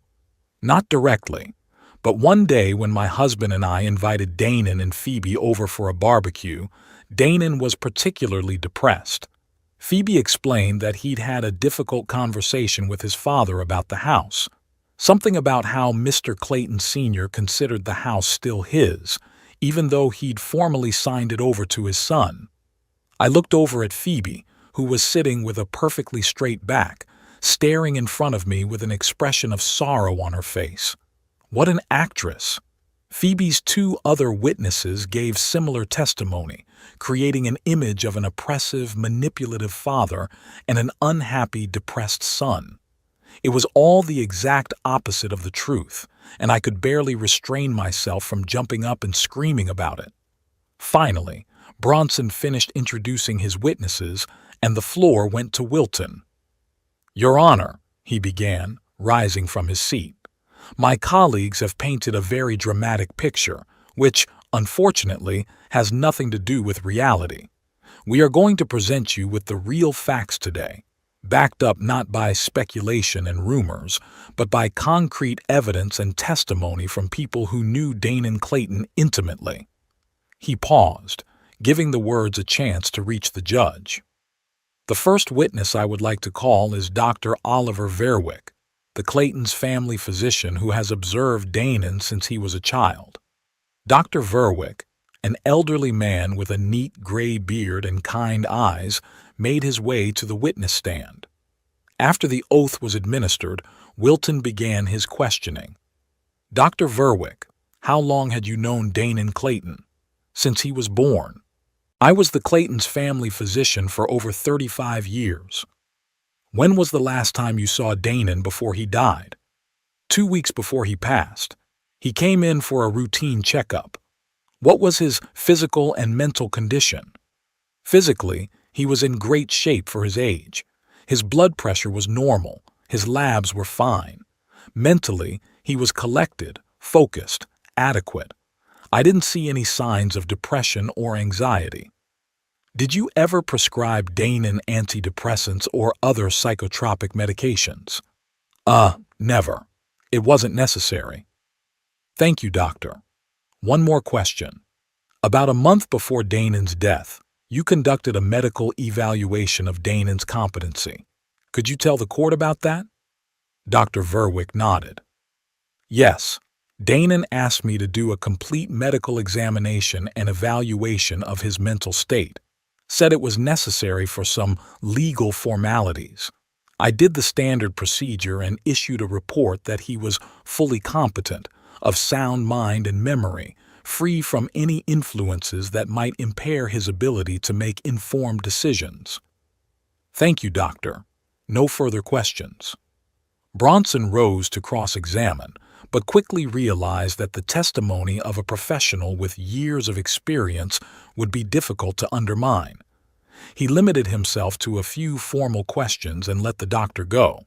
"Not directly, but one day when my husband and I invited Dannon and Phoebe over for a barbecue, Dannon was particularly depressed. Phoebe explained that he'd had a difficult conversation with his father about the house, something about how Mr. Clayton Sr. considered the house still his, even though he'd formally signed it over to his son. I looked over at Phoebe, who was sitting with a perfectly straight back, staring in front of me with an expression of sorrow on her face. What an actress! Phoebe's 2 other witnesses gave similar testimony, creating an image of an oppressive, manipulative father and an unhappy, depressed son. It was all the exact opposite of the truth, and I could barely restrain myself from jumping up and screaming about it. Finally, Bronson finished introducing his witnesses, and the floor went to Wilton. "Your Honor," he began, rising from his seat, "my colleagues have painted a very dramatic picture, which, unfortunately, has nothing to do with reality. We are going to present you with the real facts today, backed up not by speculation and rumors, but by concrete evidence and testimony from people who knew Dannon Clayton intimately." He paused, giving the words a chance to reach the judge. "The first witness I would like to call is Dr. Oliver Verwick, the Claytons' family physician who has observed Dannon since he was a child." Dr. Verwick, an elderly man with a neat gray beard and kind eyes, made his way to the witness stand. After the oath was administered, Wilton began his questioning. "Dr. Verwick, how long had you known Dannon Clayton?" "Since he was born. I was the Claytons' family physician for over 35 years. When was the last time you saw Dannon before he died?" 2 weeks before he passed. He came in for a routine checkup. What was his physical and mental condition? Physically, he was in great shape for his age. His blood pressure was normal. His labs were fine. Mentally, he was collected, focused, adequate. I didn't see any signs of depression or anxiety. Did you ever prescribe Danon antidepressants or other psychotropic medications? Never. It wasn't necessary. Thank you, doctor. One more question. About a month before Danon's death, you conducted a medical evaluation of Danon's competency. Could you tell the court about that? Dr. Verwick nodded. Yes, Danon asked me to do a complete medical examination and evaluation of his mental state. Said it was necessary for some legal formalities. I did the standard procedure and issued a report that he was fully competent, of sound mind and memory, free from any influences that might impair his ability to make informed decisions. Thank you, doctor. No further questions. Bronson rose to cross-examine, but quickly realized that the testimony of a professional with years of experience would be difficult to undermine. He limited himself to a few formal questions and let the doctor go.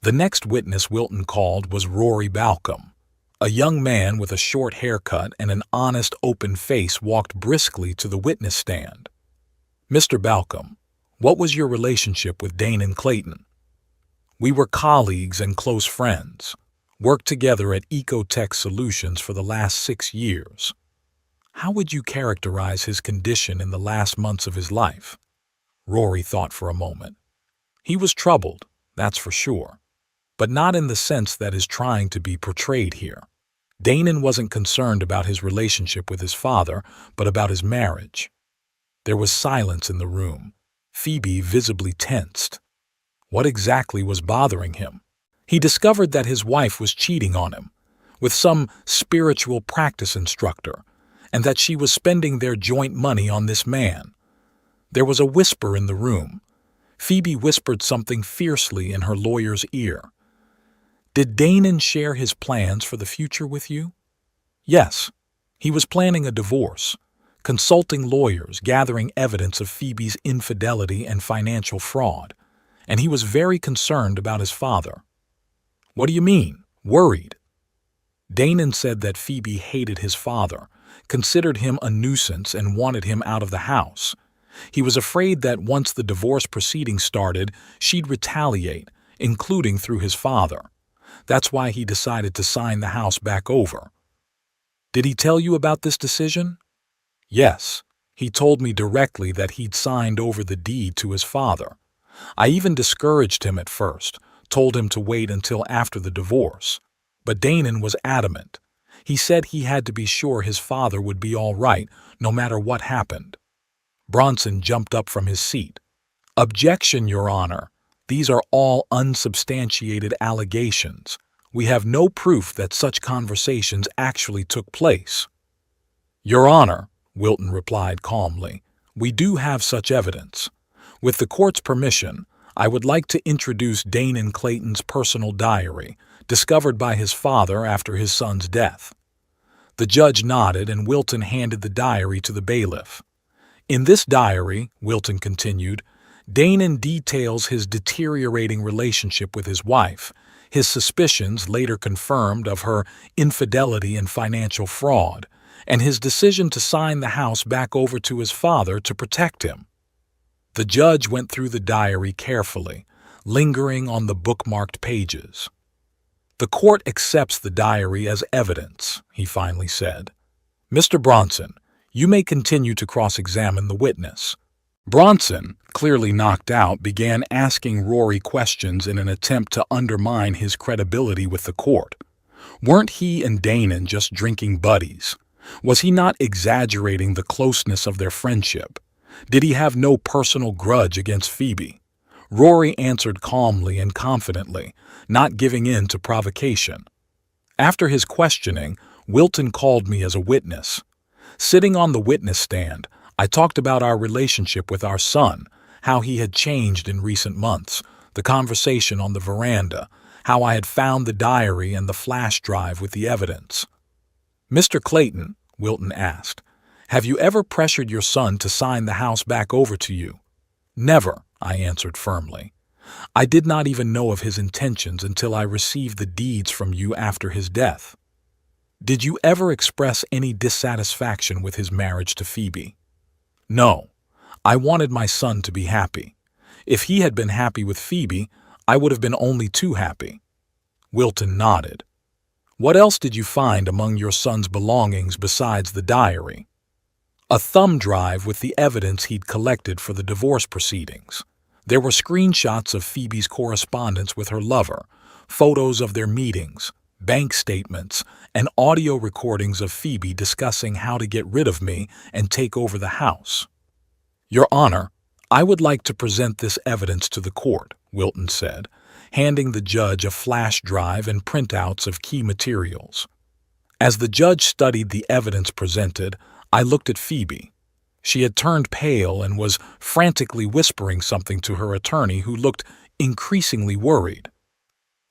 The next witness Wilton called was Rory Balcom. A young man with a short haircut and an honest, open face walked briskly to the witness stand. Mr. Balcom, what was your relationship with Danon Clayton? We were colleagues and close friends. Worked together at Ecotech Solutions for the last 6 years. How would you characterize his condition in the last months of his life? Rory thought for a moment. He was troubled, that's for sure, but not in the sense that is trying to be portrayed here. Danon wasn't concerned about his relationship with his father, but about his marriage. There was silence in the room. Phoebe visibly tensed. What exactly was bothering him? He discovered that his wife was cheating on him, with some spiritual practice instructor, and that she was spending their joint money on this man. There was a whisper in the room. Phoebe whispered something fiercely in her lawyer's ear. Did Danon share his plans for the future with you? Yes. He was planning a divorce, consulting lawyers, gathering evidence of Phoebe's infidelity and financial fraud, and he was very concerned about his father. What do you mean? Worried? Danon said that Phoebe hated his father, considered him a nuisance, and wanted him out of the house. He was afraid that once the divorce proceedings started, she'd retaliate, including through his father. That's why he decided to sign the house back over. Did he tell you about this decision? Yes. He told me directly that he'd signed over the deed to his father. I even discouraged him at first, told him to wait until after the divorce. But Danon was adamant. He said he had to be sure his father would be all right, no matter what happened. Bronson jumped up from his seat. Objection, Your Honor. These are all unsubstantiated allegations. We have no proof that such conversations actually took place. Your Honor, Wilton replied calmly, we do have such evidence. With the court's permission, I would like to introduce Danon Clayton's personal diary, discovered by his father after his son's death. The judge nodded and Wilton handed the diary to the bailiff. In this diary, Wilton continued, Danon details his deteriorating relationship with his wife, his suspicions later confirmed of her infidelity and financial fraud, and his decision to sign the house back over to his father to protect him. The judge went through the diary carefully, lingering on the bookmarked pages. The court accepts the diary as evidence, he finally said. Mr. Bronson, you may continue to cross-examine the witness. Bronson, clearly knocked out, began asking Rory questions in an attempt to undermine his credibility with the court. Weren't he and Danon just drinking buddies? Was he not exaggerating the closeness of their friendship? Did he have no personal grudge against Phoebe? Rory answered calmly and confidently, not giving in to provocation. After his questioning, Wilton called me as a witness. Sitting on the witness stand, I talked about our relationship with our son, how he had changed in recent months, the conversation on the veranda, how I had found the diary and the flash drive with the evidence. Mr. Clayton, Wilton asked, have you ever pressured your son to sign the house back over to you? Never, I answered firmly. I did not even know of his intentions until I received the deeds from you after his death. Did you ever express any dissatisfaction with his marriage to Phoebe? No. I wanted my son to be happy. If he had been happy with Phoebe, I would have been only too happy. Wilton nodded. What else did you find among your son's belongings besides the diary? A thumb drive with the evidence he'd collected for the divorce proceedings. There were screenshots of Phoebe's correspondence with her lover, photos of their meetings, bank statements, and audio recordings of Phoebe discussing how to get rid of me and take over the house. Your Honor, I would like to present this evidence to the court, Wilton said, handing the judge a flash drive and printouts of key materials. As the judge studied the evidence presented, I looked at Phoebe. She had turned pale and was frantically whispering something to her attorney, who looked increasingly worried.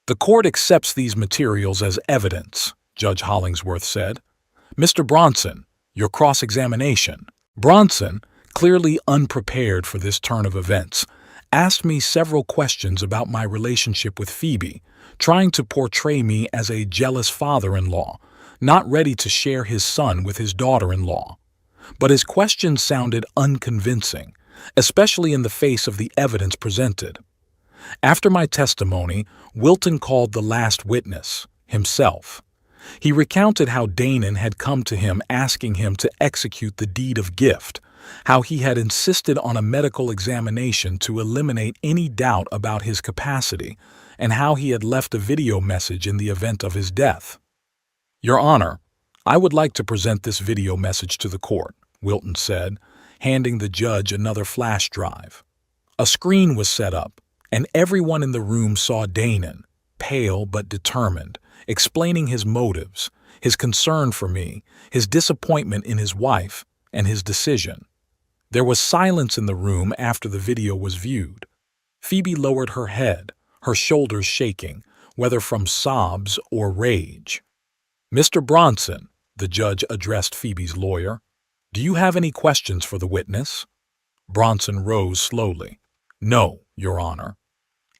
The court accepts these materials as evidence, Judge Hollingsworth said. Mr. Bronson, your cross-examination. Bronson, clearly unprepared for this turn of events, asked me several questions about my relationship with Phoebe, trying to portray me as a jealous father-in-law, not ready to share his son with his daughter-in-law. But his questions sounded unconvincing, especially in the face of the evidence presented. After my testimony, Wilton called the last witness, himself. He recounted how Danon had come to him asking him to execute the deed of gift, how he had insisted on a medical examination to eliminate any doubt about his capacity, and how he had left a video message in the event of his death. Your Honor, I would like to present this video message to the court, Wilton said, handing the judge another flash drive. A screen was set up, and everyone in the room saw Danon, pale but determined, explaining his motives, his concern for me, his disappointment in his wife, and his decision. There was silence in the room after the video was viewed. Phoebe lowered her head, her shoulders shaking, whether from sobs or rage. Mr. Bronson, the judge addressed Phoebe's lawyer, do you have any questions for the witness? Bronson rose slowly. No, Your Honor.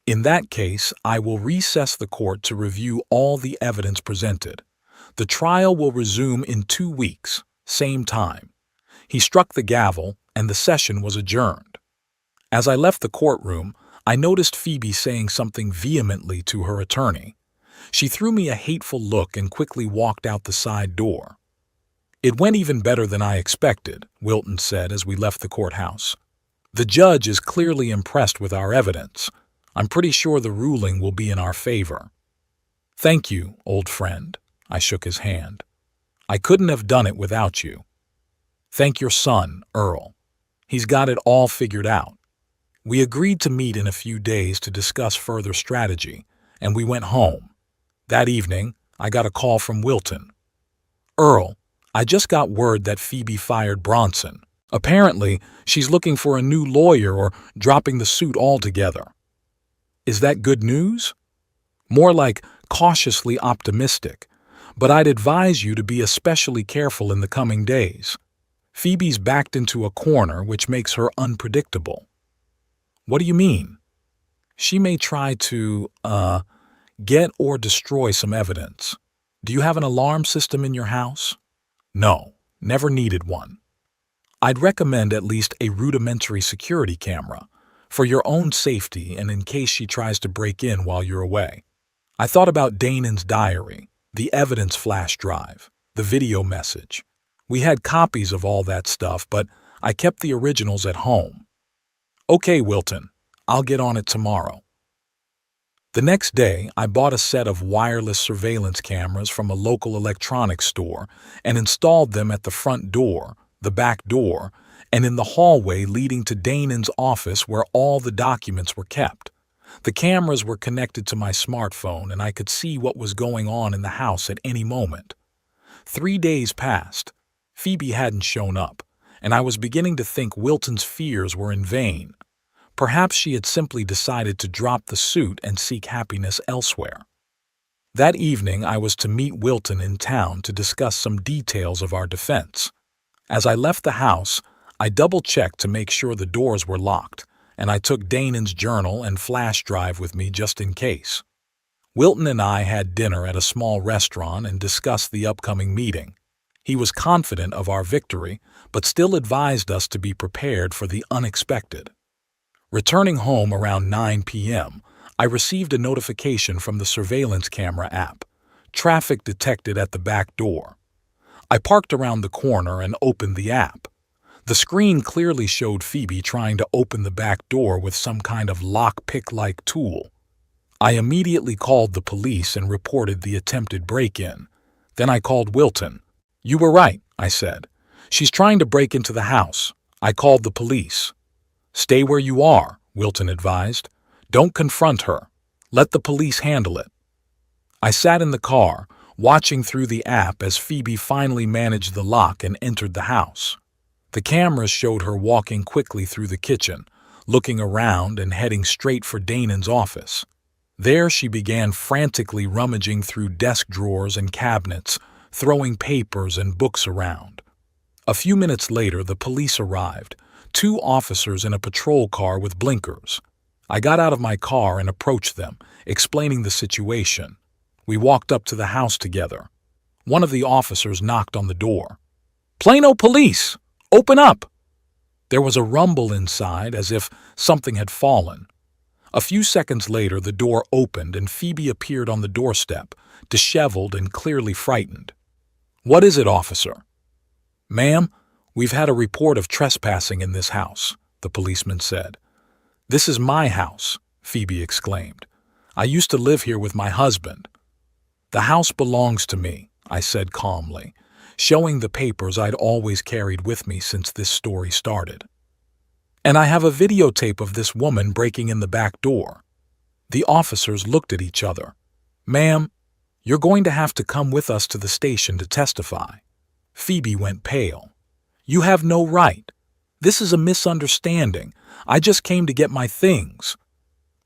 In that case, I will recess the court to review all the evidence presented. The trial will resume in 2 weeks, same time. He struck the gavel, and the session was adjourned. As I left the courtroom, I noticed Phoebe saying something vehemently to her attorney. She threw me a hateful look and quickly walked out the side door. It went even better than I expected, Wilton said as we left the courthouse. The judge is clearly impressed with our evidence. I'm pretty sure the ruling will be in our favor. Thank you, old friend. I shook his hand. I couldn't have done it without you. Thank your son, Earl. He's got it all figured out. We agreed to meet in a few days to discuss further strategy, and we went home. That evening, I got a call from Wilton. Earl, I just got word that Phoebe fired Bronson. Apparently, she's looking for a new lawyer or dropping the suit altogether. Is that good news? More like cautiously optimistic, but I'd advise you to be especially careful in the coming days. Phoebe's backed into a corner which makes her unpredictable. What do you mean? She may try to, get or destroy some evidence. Do you have an alarm system in your house? No, never needed one. I'd recommend at least a rudimentary security camera, for your own safety and in case she tries to break in while you're away. I thought about Danon's diary, the evidence flash drive, the video message. We had copies of all that stuff, but I kept the originals at home. Okay, Wilton, I'll get on it tomorrow. The next day, I bought a set of wireless surveillance cameras from a local electronics store and installed them at the front door, the back door, and in the hallway leading to Danon's office where all the documents were kept. The cameras were connected to my smartphone and I could see what was going on in the house at any moment. 3 days passed. Phoebe hadn't shown up, and I was beginning to think Wilton's fears were in vain. Perhaps she had simply decided to drop the suit and seek happiness elsewhere. That evening I was to meet Wilton in town to discuss some details of our defense. As I left the house, I double-checked to make sure the doors were locked, and I took Danon's journal and flash drive with me just in case. Wilton and I had dinner at a small restaurant and discussed the upcoming meeting. He was confident of our victory, but still advised us to be prepared for the unexpected. Returning home around 9 p.m., I received a notification from the surveillance camera app. Traffic detected at the back door. I parked around the corner and opened the app. The screen clearly showed Phoebe trying to open the back door with some kind of lockpick-like tool. I immediately called the police and reported the attempted break-in. Then I called Wilton. "You were right," I said. "She's trying to break into the house." I called the police. "Stay where you are," Wilton advised. "Don't confront her. Let the police handle it." I sat in the car, watching through the app as Phoebe finally managed the lock and entered the house. The cameras showed her walking quickly through the kitchen, looking around and heading straight for Danon's office. There she began frantically rummaging through desk drawers and cabinets, throwing papers and books around. A few minutes later, the police arrived, 2 officers in a patrol car with blinkers. I got out of my car and approached them, explaining the situation. We walked up to the house together. One of the officers knocked on the door. "Plano Police! Open up!" There was a rumble inside as if something had fallen. A few seconds later, the door opened and Phoebe appeared on the doorstep, disheveled and clearly frightened. "What is it, officer?" "Ma'am, we've had a report of trespassing in this house," the policeman said. "This is my house," Phoebe exclaimed. "I used to live here with my husband." "The house belongs to me," I said calmly, showing the papers I'd always carried with me since this story started. "And I have a videotape of this woman breaking in the back door." The officers looked at each other. "Ma'am, you're going to have to come with us to the station to testify." Phoebe went pale. "You have no right. This is a misunderstanding. I just came to get my things."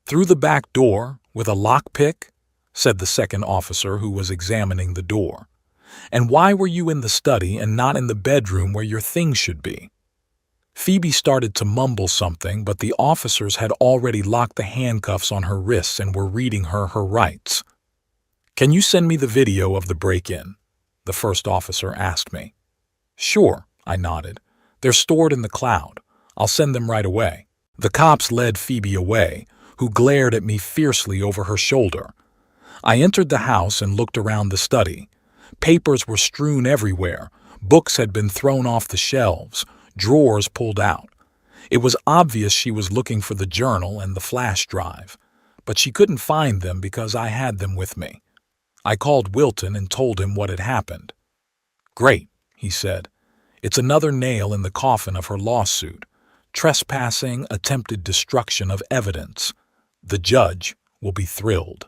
"Through the back door, with a lockpick?" said the second officer who was examining the door. "And why were you in the study and not in the bedroom where your things should be?" Phoebe started to mumble something, but the officers had already locked the handcuffs on her wrists and were reading her rights. "Can you send me the video of the break-in?" the first officer asked me. "Sure," I nodded. "They're stored in the cloud. I'll send them right away." The cops led Phoebe away, who glared at me fiercely over her shoulder. I entered the house and looked around the study. Papers were strewn everywhere. Books had been thrown off the shelves, drawers pulled out. It was obvious she was looking for the journal and the flash drive, but she couldn't find them because I had them with me. I called Wilton and told him what had happened. "Great," he said. "It's another nail in the coffin of her lawsuit. Trespassing, attempted destruction of evidence. The judge will be thrilled."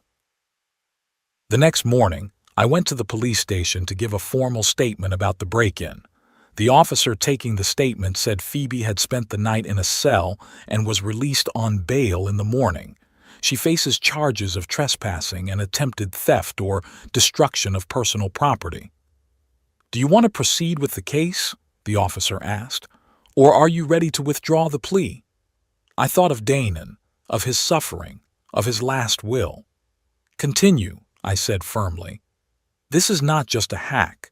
The next morning, I went to the police station to give a formal statement about the break-in. The officer taking the statement said Phoebe had spent the night in a cell and was released on bail in the morning. She faces charges of trespassing and attempted theft or destruction of personal property. "Do you want to proceed with the case?" the officer asked. "Or are you ready to withdraw the plea?" I thought of Danon, of his suffering, of his last will. "Continue," I said firmly. "This is not just a hack.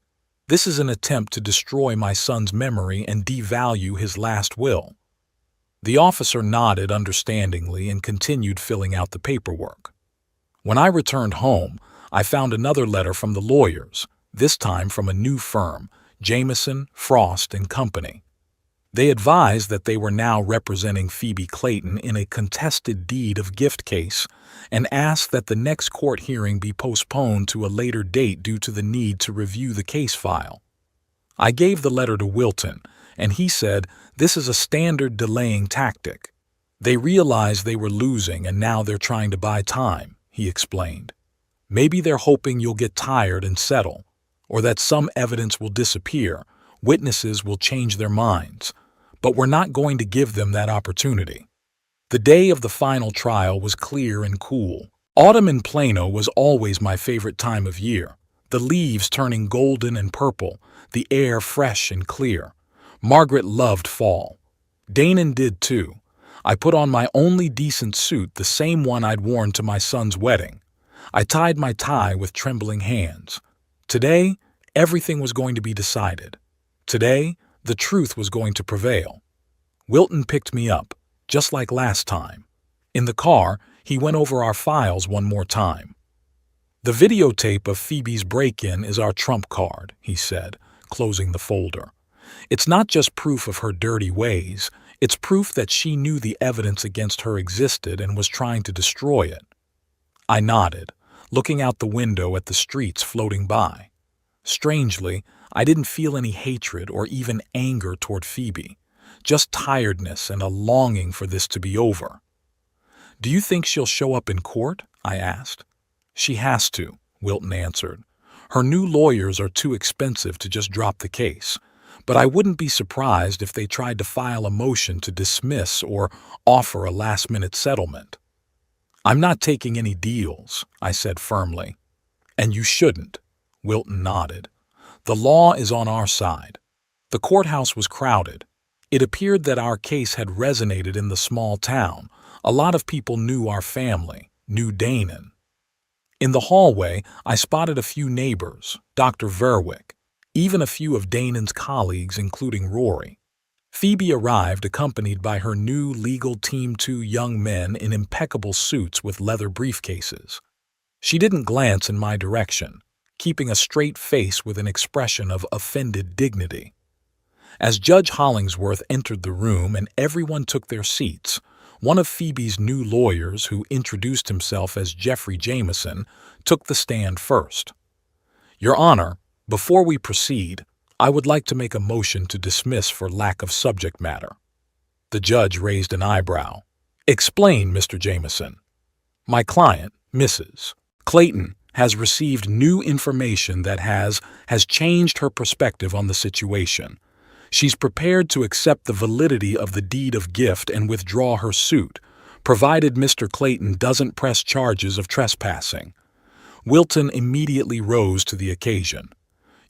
This is an attempt to destroy my son's memory and devalue his last will." The officer nodded understandingly and continued filling out the paperwork. When I returned home, I found another letter from the lawyers, this time from a new firm, Jameson, Frost and Company. They advised that they were now representing Phoebe Clayton in a contested deed of gift case and asked that the next court hearing be postponed to a later date due to the need to review the case file. I gave the letter to Wilton, and he said this is a standard delaying tactic. They realized they were losing and now they're trying to buy time, he explained. Maybe they're hoping you'll get tired and settle, or that some evidence will disappear, witnesses will change their minds. But we're not going to give them that opportunity. The day of the final trial was clear and cool. Autumn in Plano was always my favorite time of year, the leaves turning golden and purple, the air fresh and clear. Margaret loved fall. Danon did too. I put on my only decent suit, the same one I'd worn to my son's wedding. I tied my tie with trembling hands. Today, everything was going to be decided. Today, the truth was going to prevail. Wilton picked me up, just like last time. In the car, he went over our files one more time. "The videotape of Phoebe's break-in is our trump card," he said, closing the folder. "It's not just proof of her dirty ways, it's proof that she knew the evidence against her existed and was trying to destroy it." I nodded, looking out the window at the streets floating by. Strangely, I didn't feel any hatred or even anger toward Phoebe, just tiredness and a longing for this to be over. "Do you think she'll show up in court?" I asked. "She has to," Wilton answered. "Her new lawyers are too expensive to just drop the case, but I wouldn't be surprised if they tried to file a motion to dismiss or offer a last-minute settlement." "I'm not taking any deals," I said firmly. "And you shouldn't," Wilton nodded. "The law is on our side." The courthouse was crowded. It appeared that our case had resonated in the small town. A lot of people knew our family, knew Danon. In the hallway, I spotted a few neighbors, Dr. Verwick, even a few of Danon's colleagues, including Rory. Phoebe arrived accompanied by her new legal team, 2 young men in impeccable suits with leather briefcases. She didn't glance in my direction, keeping a straight face with an expression of offended dignity. As Judge Hollingsworth entered the room and everyone took their seats, one of Phoebe's new lawyers, who introduced himself as Jeffrey Jameson, took the stand first. "Your Honor, before we proceed, I would like to make a motion to dismiss for lack of subject matter." The judge raised an eyebrow. "Explain, Mr. Jameson." "My client, Mrs. Clayton, has received new information that has changed her perspective on the situation. She's prepared to accept the validity of the deed of gift and withdraw her suit, provided Mr. Clayton doesn't press charges of trespassing." Wilton immediately rose to the occasion.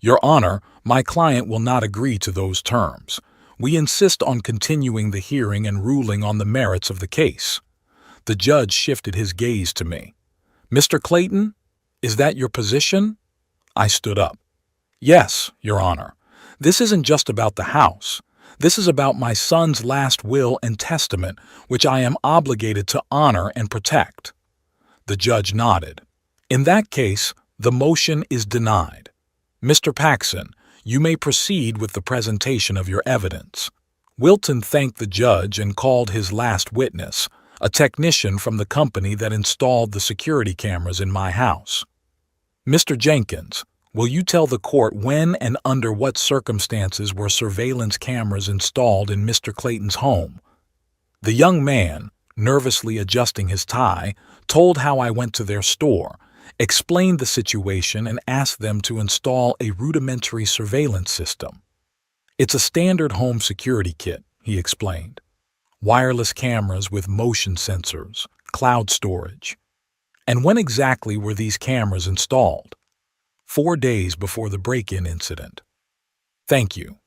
"Your Honor, my client will not agree to those terms. We insist on continuing the hearing and ruling on the merits of the case." The judge shifted his gaze to me. "Mr. Clayton, is that your position?" I stood up. "Yes, Your Honor. This isn't just about the house. This is about my son's last will and testament, which I am obligated to honor and protect." The judge nodded. "In that case, the motion is denied. Mr. Paxson, you may proceed with the presentation of your evidence." Wilton thanked the judge and called his last witness, a technician from the company that installed the security cameras in my house. "Mr. Jenkins, will you tell the court when and under what circumstances were surveillance cameras installed in Mr. Clayton's home?" The young man, nervously adjusting his tie, told how I went to their store, explained the situation, and asked them to install a rudimentary surveillance system. "It's a standard home security kit," he explained. "Wireless cameras with motion sensors, cloud storage." "And when exactly were these cameras installed?" 4 days before the break-in incident." "Thank you.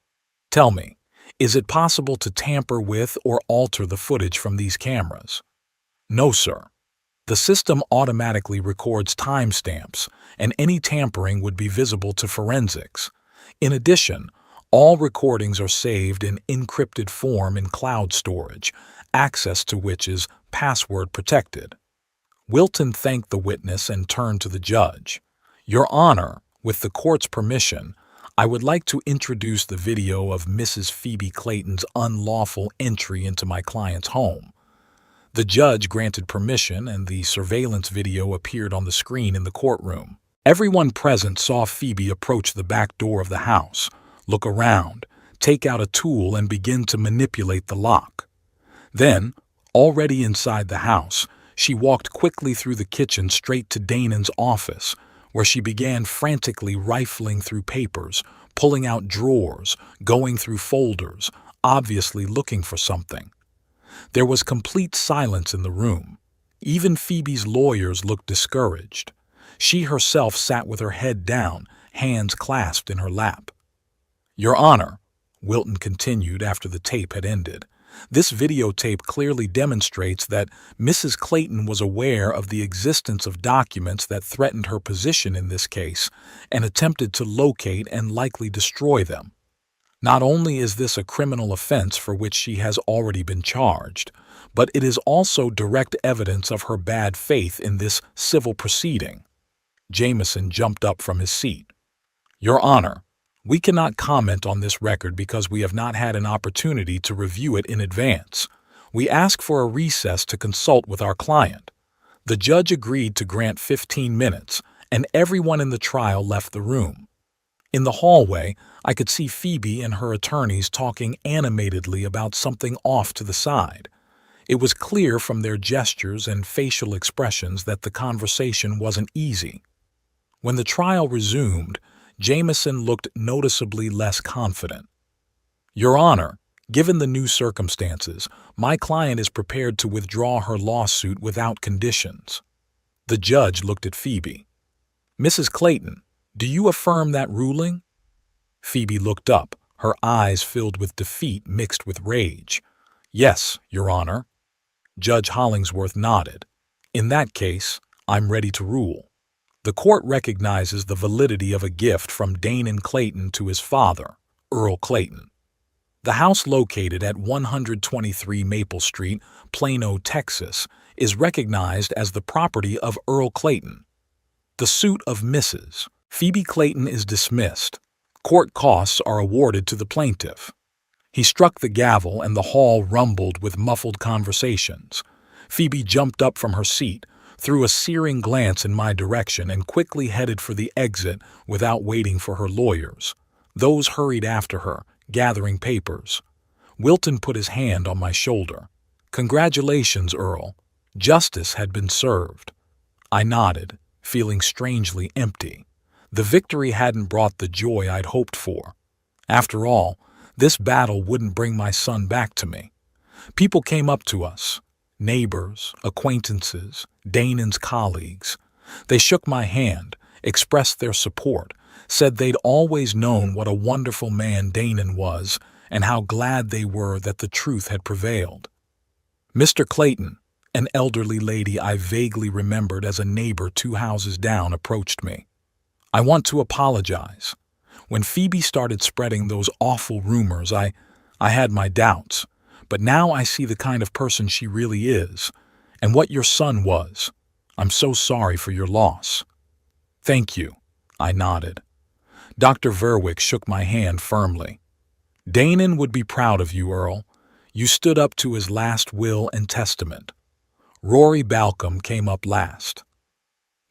Tell me, is it possible to tamper with or alter the footage from these cameras?" "No, sir. The system automatically records timestamps, and any tampering would be visible to forensics. In addition, all recordings are saved in encrypted form in cloud storage, access to which is password protected." Wilton thanked the witness and turned to the judge. "Your Honor, with the court's permission, I would like to introduce the video of Mrs. Phoebe Clayton's unlawful entry into my client's home." The judge granted permission, and the surveillance video appeared on the screen in the courtroom. Everyone present saw Phoebe approach the back door of the house, look around, take out a tool, and begin to manipulate the lock. Then, already inside the house, she walked quickly through the kitchen straight to Danon's office, where she began frantically rifling through papers, pulling out drawers, going through folders, obviously looking for something. There was complete silence in the room. Even Phoebe's lawyers looked discouraged. She herself sat with her head down, hands clasped in her lap. "Your Honor," Wilton continued after the tape had ended, This videotape clearly demonstrates that Mrs. Clayton was aware of the existence of documents that threatened her position in this case and attempted to locate and likely destroy them. Not only is this a criminal offense for which she has already been charged, but it is also direct evidence of her bad faith in this civil proceeding. Jameson jumped up from his seat. Your Honor, we cannot comment on this record because we have not had an opportunity to review it in advance. We ask for a recess to consult with our client. The judge agreed to grant 15 minutes, and everyone in the trial left the room. In the hallway, I could see Phoebe and her attorneys talking animatedly about something off to the side. It was clear from their gestures and facial expressions that the conversation wasn't easy. When the trial resumed, Jameson looked noticeably less confident. Your Honor, given the new circumstances, my client is prepared to withdraw her lawsuit without conditions. The judge looked at Phoebe. Mrs. Clayton, do you affirm that ruling? Phoebe looked up, her eyes filled with defeat mixed with rage. Yes, Your Honor. Judge Hollingsworth nodded. In that case, I'm ready to rule. The court recognizes the validity of a gift from Danon Clayton to his father, Earl Clayton. The house located at 123 Maple Street, Plano, Texas, is recognized as the property of Earl Clayton. The suit of Mrs. Phoebe Clayton is dismissed. Court costs are awarded to the plaintiff. He struck the gavel and the hall rumbled with muffled conversations. Phoebe jumped up from her seat, threw a searing glance in my direction, and quickly headed for the exit without waiting for her lawyers. Those hurried after her, gathering papers. Wilton put his hand on my shoulder. Congratulations, Earl. Justice had been served. I nodded, feeling strangely empty. The victory hadn't brought the joy I'd hoped for. After all, this battle wouldn't bring my son back to me. People came up to us. Neighbors, acquaintances, Danon's colleagues. They shook my hand, expressed their support, said they'd always known what a wonderful man Danon was and how glad they were that the truth had prevailed. Mr. Clayton, an elderly lady I vaguely remembered as a neighbor 2 houses down, approached me. I want to apologize. When Phoebe started spreading those awful rumors, I had my doubts. But now I see the kind of person she really is, and what your son was. I'm so sorry for your loss. Thank you, I nodded. Dr. Verwick shook my hand firmly. Danon would be proud of you, Earl. You stood up to his last will and testament. Rory Balcom came up last.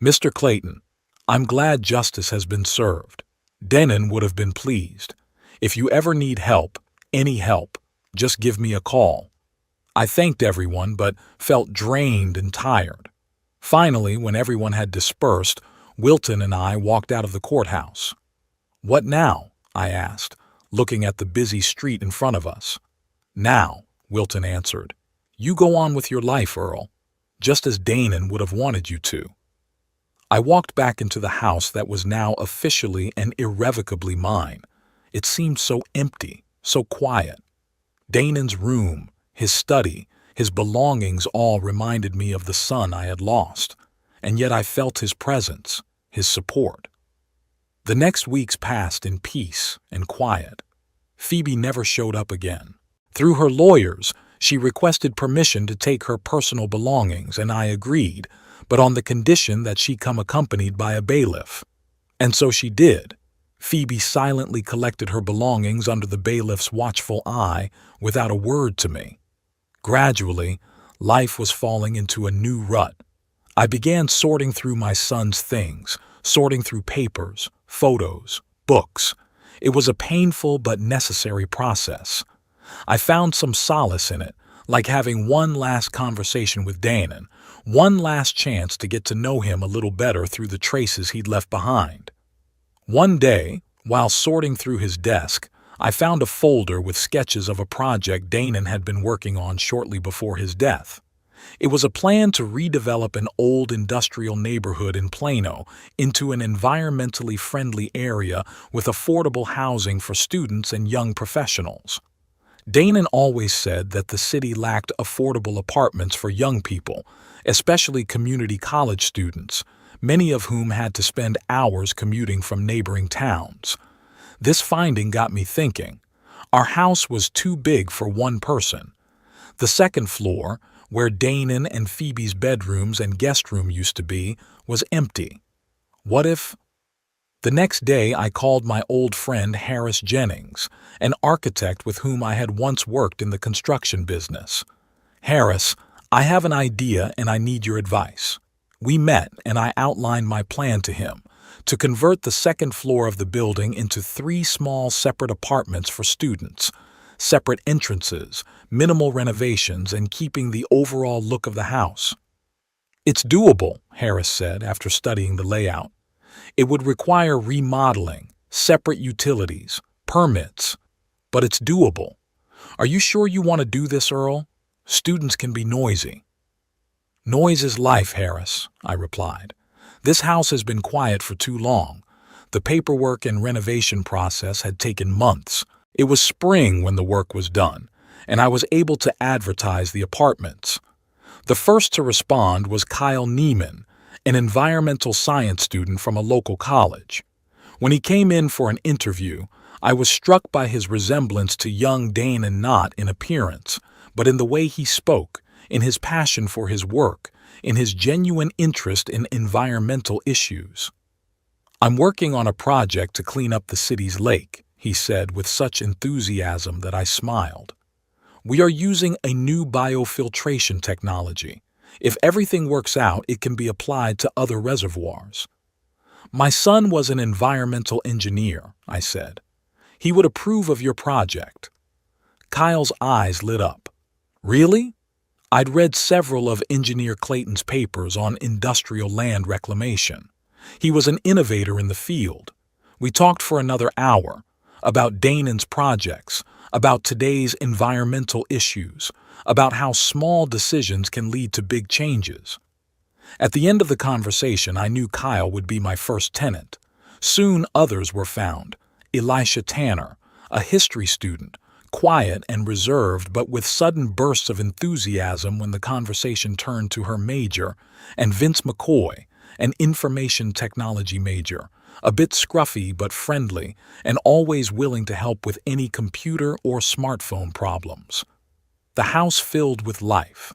Mr. Clayton, I'm glad justice has been served. Danon would have been pleased. If you ever need help, any help, just give me a call. I thanked everyone, but felt drained and tired. Finally, when everyone had dispersed, Wilton and I walked out of the courthouse. What now? I asked, looking at the busy street in front of us. Now, Wilton answered. You go on with your life, Earl, just as Danon would have wanted you to. I walked back into the house that was now officially and irrevocably mine. It seemed so empty, so quiet. Danon's room, his study, his belongings all reminded me of the son I had lost, and yet I felt his presence, his support. The next weeks passed in peace and quiet. Phoebe never showed up again. Through her lawyers, she requested permission to take her personal belongings, and I agreed, but on the condition that she come accompanied by a bailiff. And so she did. Phoebe silently collected her belongings under the bailiff's watchful eye without a word to me. Gradually, life was falling into a new rut. I began sorting through my son's things, sorting through papers, photos, books. It was a painful but necessary process. I found some solace in it, like having one last conversation with Danon, one last chance to get to know him a little better through the traces he'd left behind. One day, while sorting through his desk, I found a folder with sketches of a project Danon had been working on shortly before his death. It was a plan to redevelop an old industrial neighborhood in Plano into an environmentally friendly area with affordable housing for students and young professionals. Danon always said that the city lacked affordable apartments for young people, especially community college students, many of whom had to spend hours commuting from neighboring towns. This finding got me thinking. Our house was too big for one person. The second floor, where Danon and Phoebe's bedrooms and guest room used to be, was empty. What if... The next day I called my old friend Harris Jennings, an architect with whom I had once worked in the construction business. "Harris, I have an idea and I need your advice." We met and I outlined my plan to him, to convert the second floor of the building into 3 small separate apartments for students, separate entrances, minimal renovations, and keeping the overall look of the house. "It's doable," Harris said after studying the layout. "It would require remodeling, separate utilities, permits, but it's doable. Are you sure you want to do this, Earl? Students can be noisy." "Noise is life, Harris," I replied. "This house has been quiet for too long. The paperwork and renovation process had taken months. It was spring when the work was done, and I was able to advertise the apartments." The first to respond was Kyle Neiman, an environmental science student from a local college. When he came in for an interview, I was struck by his resemblance to young Danon not in appearance, but in the way he spoke, in his passion for his work, in his genuine interest in environmental issues. "I'm working on a project to clean up the city's lake," he said with such enthusiasm that I smiled. "We are using a new biofiltration technology. If everything works out, it can be applied to other reservoirs." "My son was an environmental engineer," I said. "He would approve of your project." Kyle's eyes lit up. "Really?" I'd read several of Engineer Clayton's papers on industrial land reclamation. He was an innovator in the field. We talked for another hour, about Danon's projects, about today's environmental issues, about how small decisions can lead to big changes. At the end of the conversation, I knew Kyle would be my first tenant. Soon others were found. Elisha Tanner, a history student, quiet and reserved but with sudden bursts of enthusiasm when the conversation turned to her major, and Vince McCoy, an information technology major, a bit scruffy but friendly and always willing to help with any computer or smartphone problems. The house filled with life.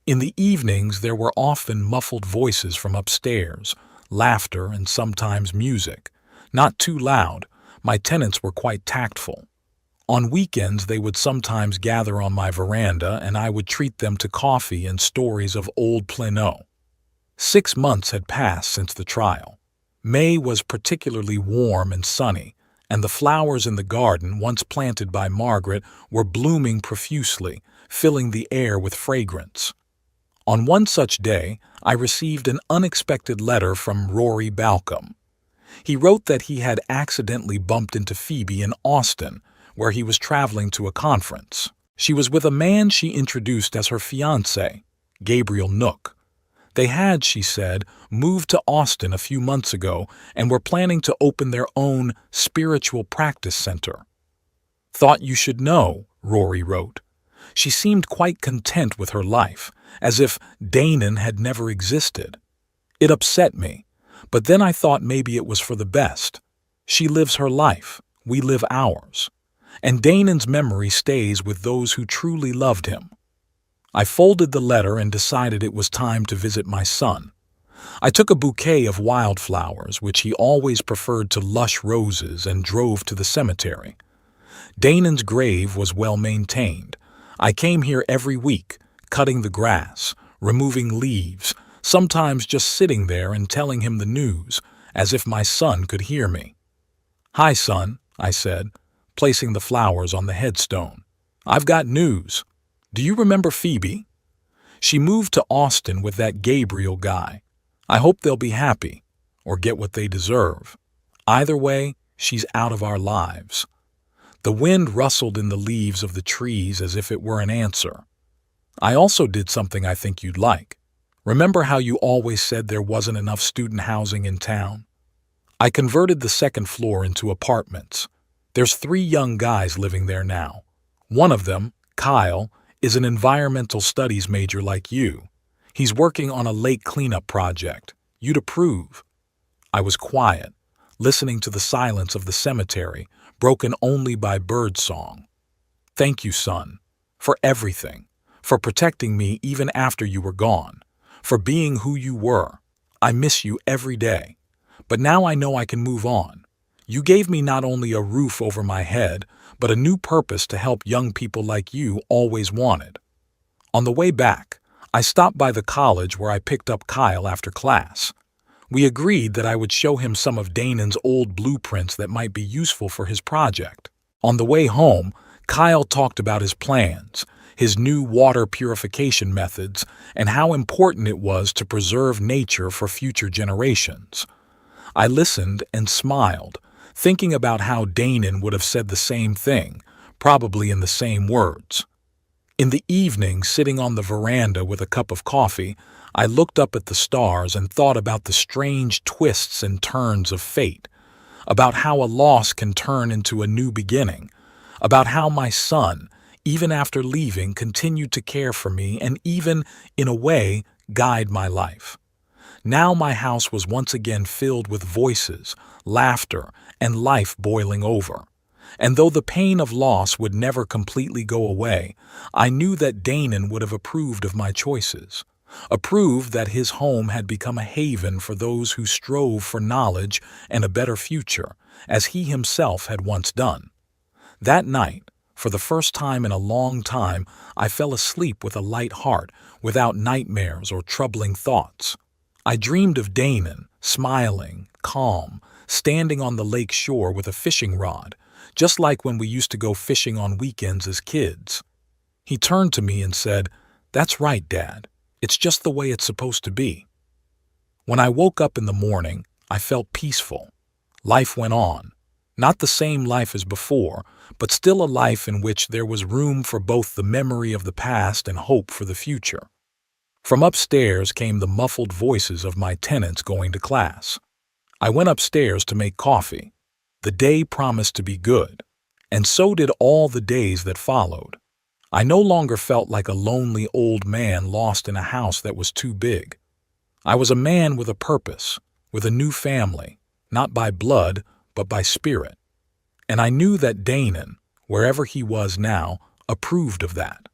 In the evenings there were often muffled voices from upstairs, laughter and sometimes music. Not too loud, my tenants were quite tactful. On weekends they would sometimes gather on my veranda and I would treat them to coffee and stories of old Plano. 6 months had passed since the trial. May was particularly warm and sunny, and the flowers in the garden, once planted by Margaret, were blooming profusely, filling the air with fragrance. On one such day, I received an unexpected letter from Rory Balcom. He wrote that he had accidentally bumped into Phoebe in Austin, where he was traveling to a conference. She was with a man she introduced as her fiancé, Gabriel Nook. They had, she said, moved to Austin a few months ago and were planning to open their own spiritual practice center. "Thought you should know," Rory wrote. She seemed quite content with her life, as if Danon had never existed. It upset me, but then I thought maybe it was for the best. She lives her life, we live ours. And Danon's memory stays with those who truly loved him. I folded the letter and decided it was time to visit my son. I took a bouquet of wildflowers, which he always preferred to lush roses, and drove to the cemetery. Danon's grave was well maintained. I came here every week, cutting the grass, removing leaves, sometimes just sitting there and telling him the news, as if my son could hear me. "Hi, son," I said, placing the flowers on the headstone. "I've got news. Do you remember Phoebe? She moved to Austin with that Gabriel guy. I hope they'll be happy, or get what they deserve. Either way, she's out of our lives." The wind rustled in the leaves of the trees as if it were an answer. "I also did something I think you'd like. Remember how you always said there wasn't enough student housing in town? I converted the second floor into apartments. There's 3 young guys living there now. One of them, Kyle, is an environmental studies major like you. He's working on a lake cleanup project. You'd approve." I was quiet, listening to the silence of the cemetery, broken only by bird song. "Thank you, son, for everything, for protecting me even after you were gone, for being who you were. I miss you every day. But now I know I can move on. You gave me not only a roof over my head, but a new purpose to help young people like you always wanted." On the way back, I stopped by the college where I picked up Kyle after class. We agreed that I would show him some of Danon's old blueprints that might be useful for his project. On the way home, Kyle talked about his plans, his new water purification methods, and how important it was to preserve nature for future generations. I listened and smiled, thinking about how Danon would have said the same thing, probably in the same words. In the evening, sitting on the veranda with a cup of coffee, I looked up at the stars and thought about the strange twists and turns of fate, about how a loss can turn into a new beginning, about how my son, even after leaving, continued to care for me and even, in a way, guide my life. Now my house was once again filled with voices, laughter, and life boiling over. And though the pain of loss would never completely go away, I knew that Danon would have approved of my choices, approved that his home had become a haven for those who strove for knowledge and a better future, as he himself had once done. That night, for the first time in a long time, I fell asleep with a light heart, without nightmares or troubling thoughts. I dreamed of Danon, smiling, calm, standing on the lake shore with a fishing rod, just like when we used to go fishing on weekends as kids. He turned to me and said, "That's right, Dad. It's just the way it's supposed to be." When I woke up in the morning, I felt peaceful. Life went on. Not the same life as before, but still a life in which there was room for both the memory of the past and hope for the future. From upstairs came the muffled voices of my tenants going to class. I went upstairs to make coffee. The day promised to be good, and so did all the days that followed. I no longer felt like a lonely old man lost in a house that was too big. I was a man with a purpose, with a new family, not by blood, but by spirit. And I knew that Danon, wherever he was now, approved of that.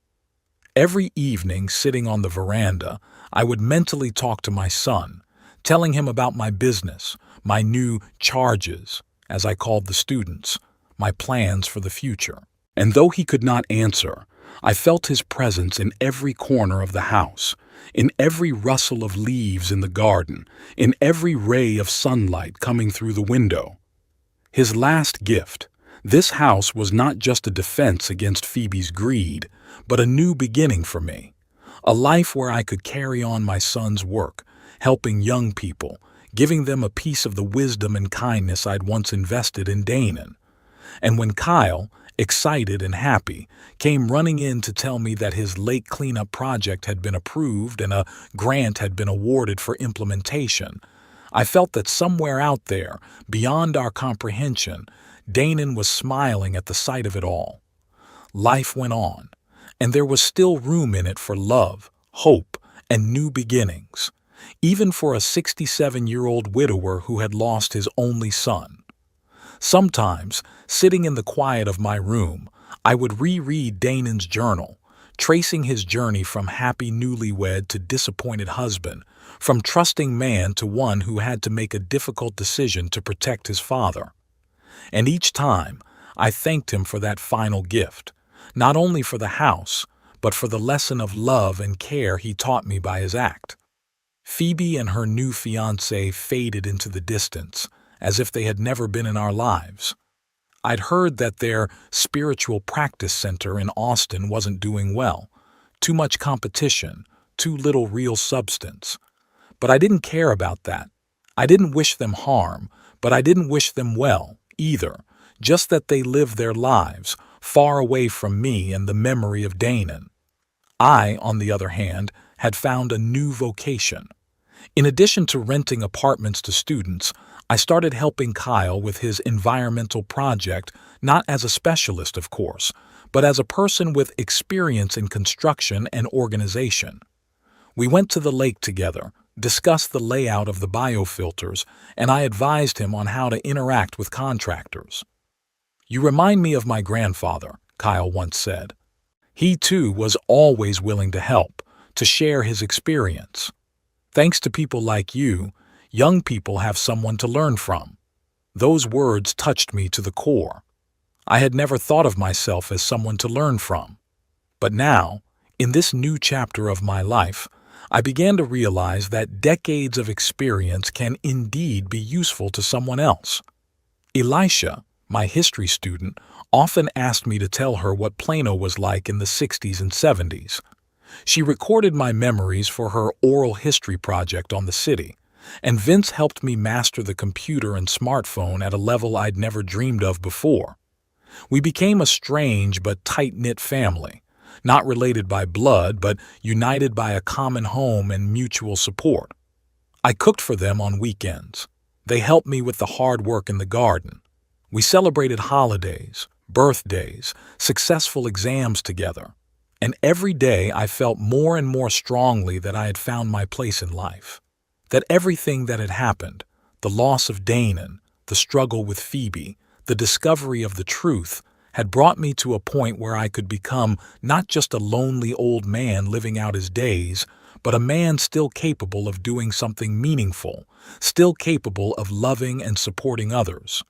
Every evening, sitting on the veranda, I would mentally talk to my son, telling him about my business, my new charges, as I called the students, my plans for the future. And though he could not answer, I felt his presence in every corner of the house, in every rustle of leaves in the garden, in every ray of sunlight coming through the window. His last gift, this house, was not just a defense against Phoebe's greed, but a new beginning for me, a life where I could carry on my son's work, helping young people, giving them a piece of the wisdom and kindness I'd once invested in Danon. And when Kyle, excited and happy, came running in to tell me that his lake cleanup project had been approved and a grant had been awarded for implementation, I felt that somewhere out there, beyond our comprehension, Danon was smiling at the sight of it all. Life went on, and there was still room in it for love, hope, and new beginnings, even for a 67-year-old widower who had lost his only son. Sometimes, sitting in the quiet of my room, I would reread Danon's journal, tracing his journey from happy newlywed to disappointed husband, from trusting man to one who had to make a difficult decision to protect his father. And each time, I thanked him for that final gift, not only for the house, but for the lesson of love and care he taught me by his act. Phoebe and her new fiancé faded into the distance, as if they had never been in our lives. I'd heard that their spiritual practice center in Austin wasn't doing well. Too much competition, too little real substance. But I didn't care about that. I didn't wish them harm, but I didn't wish them well, either, just that they lived their lives, far away from me and the memory of Danon. I, on the other hand, had found a new vocation. In addition to renting apartments to students, I started helping Kyle with his environmental project, not as a specialist, of course, but as a person with experience in construction and organization. We went to the lake together, discussed the layout of the biofilters, and I advised him on how to interact with contractors. "You remind me of my grandfather," Kyle once said. "He too was always willing to help, to share his experience. Thanks to people like you, young people have someone to learn from." Those words touched me to the core. I had never thought of myself as someone to learn from. But now, in this new chapter of my life, I began to realize that decades of experience can indeed be useful to someone else. Elisha, my history student, often asked me to tell her what Plano was like in the 60s and 70s. She recorded my memories for her oral history project on the city, and Vince helped me master the computer and smartphone at a level I'd never dreamed of before. We became a strange but tight-knit family, not related by blood but united by a common home and mutual support. I cooked for them on weekends. They helped me with the hard work in the garden. We celebrated holidays, birthdays, successful exams together. And every day I felt more and more strongly that I had found my place in life. That everything that had happened, the loss of Danon, the struggle with Phoebe, the discovery of the truth, had brought me to a point where I could become not just a lonely old man living out his days, but a man still capable of doing something meaningful, still capable of loving and supporting others.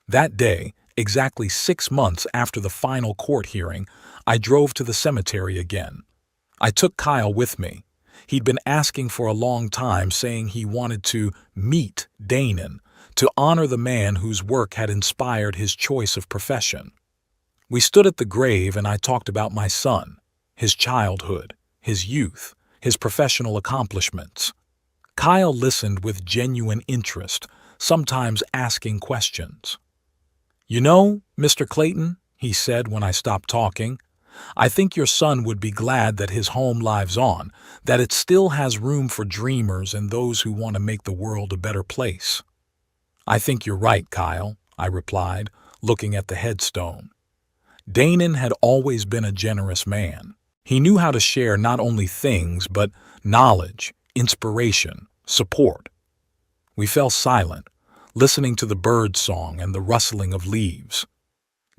That day, exactly 6 months after the final court hearing, I drove to the cemetery again. I took Kyle with me. He'd been asking for a long time, saying he wanted to meet Danon, to honor the man whose work had inspired his choice of profession. We stood at the grave and I talked about my son, his childhood, his youth, his professional accomplishments. Kyle listened with genuine interest, sometimes asking questions. "You know, Mr. Clayton," he said when I stopped talking, "I think your son would be glad that his home lives on, that it still has room for dreamers and those who want to make the world a better place." "I think you're right, Kyle," I replied, looking at the headstone. Danon had always been a generous man. He knew how to share not only things, but knowledge, inspiration, support. We fell silent, listening to the bird song and the rustling of leaves.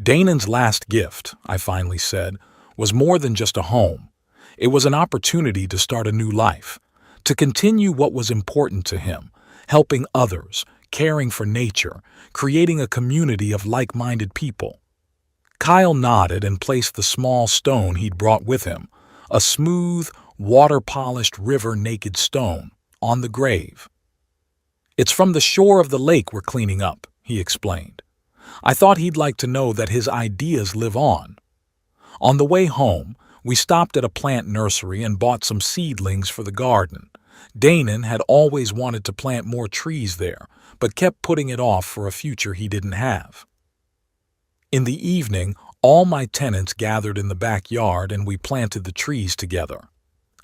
"Danon's last gift," I finally said, "was more than just a home. It was an opportunity to start a new life, to continue what was important to him, helping others, caring for nature, creating a community of like-minded people." Kyle nodded and placed the small stone he'd brought with him, a smooth, water-polished river-naked stone, on the grave. "It's from the shore of the lake we're cleaning up," he explained. I thought he'd like to know that his ideas live on. On the way home, we stopped at a plant nursery and bought some seedlings for the garden. Danon had always wanted to plant more trees there, but kept putting it off for a future he didn't have. In the evening, all my tenants gathered in the backyard and we planted the trees together.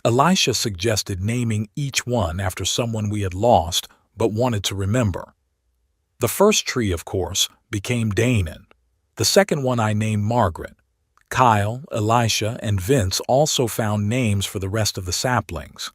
Elisha suggested naming each one after someone we had lost but wanted to remember. The first tree, of course, became Danon. The second one I named Margaret. Kyle, Elisha, and Vince also found names for the rest of the saplings.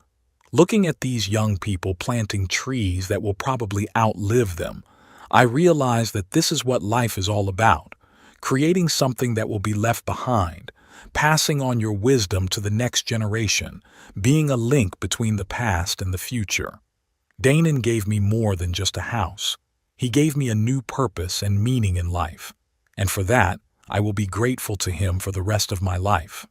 Looking at these young people planting trees that will probably outlive them, I realized that this is what life is all about, creating something that will be left behind, passing on your wisdom to the next generation, being a link between the past and the future. Danon gave me more than just a house. He gave me a new purpose and meaning in life, and for that, I will be grateful to him for the rest of my life.